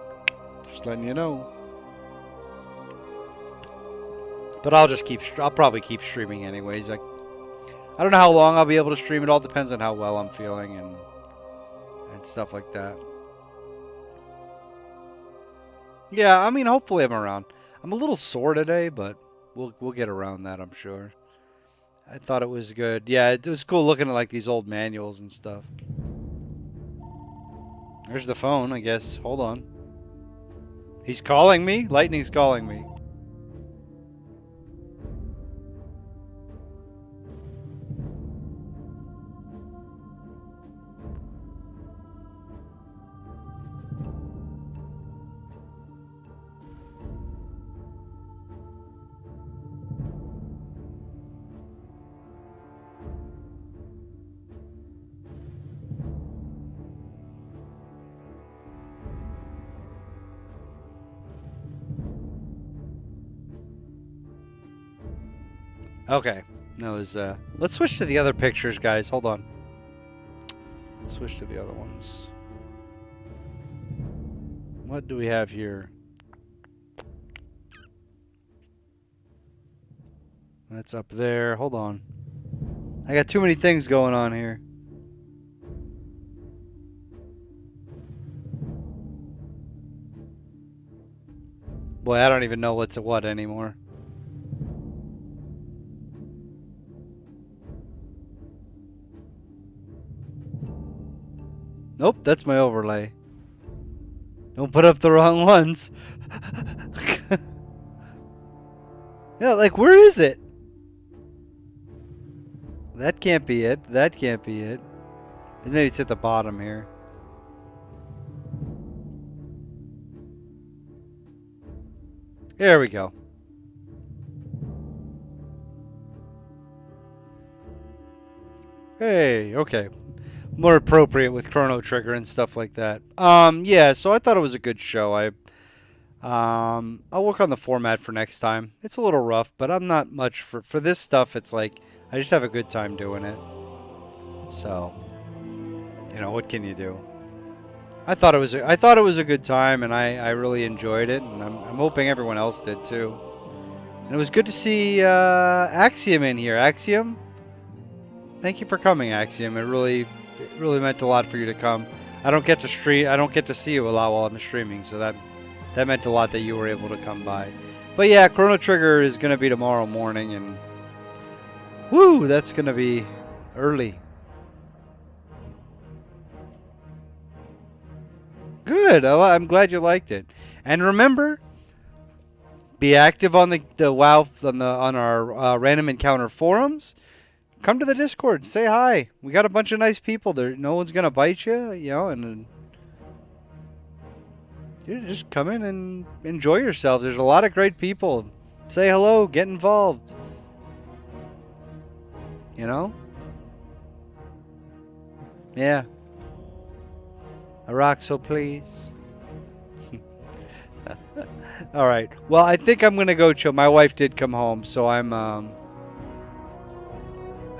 Just letting you know. But I'll probably keep streaming anyways. I don't know how long I'll be able to stream. It all depends on how well I'm feeling and stuff like that. Yeah, I mean, hopefully I'm around. I'm a little sore today, but we'll get around that, I'm sure. I thought it was good. Yeah, it was cool looking at like these old manuals and stuff. There's the phone, I guess. Hold on. He's calling me? Lightning's calling me. Okay. That was, let's switch to the other pictures, guys. Hold on. Switch to the other ones. What do we have here? That's up there. Hold on. I got too many things going on here. Boy, I don't even know what's what anymore. Nope, that's my overlay. Don't put up the wrong ones. Yeah, like, where is it? That can't be it. That can't be it. Maybe it's at the bottom here. There we go. Hey, okay. more appropriate with Chrono Trigger and stuff like that. Yeah, so I thought it was a good show. I'll work on the format for next time. It's a little rough, but I'm not much for this stuff. It's like I just have a good time doing it. So, what can you do? I thought it was a good time, and I really enjoyed it, and I'm hoping everyone else did too. And it was good to see Axiom in here. Axiom, thank you for coming, Axiom. It really meant a lot for you to come. I don't get to stream. I don't get to see you a lot while I'm streaming, so that meant a lot that you were able to come by. But yeah, Chrono Trigger is gonna be tomorrow morning, and woo, that's gonna be early. Good. I'm glad you liked it. And remember, be active on the WoW on our random encounter forums. Come to the Discord. Say hi. We got a bunch of nice people there. No one's gonna bite you, and just come in and enjoy yourself. There's a lot of great people. Say hello. Get involved. You know? Yeah. A rock, so please. All right. Well, I think I'm gonna go chill. My wife did come home, so I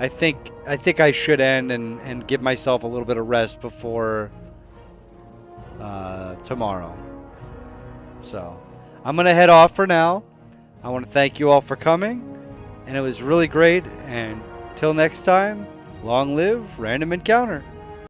think I should end and give myself a little bit of rest before tomorrow. So I'm gonna head off for now. I want to thank you all for coming, and it was really great. And till next time, long live Random Encounter.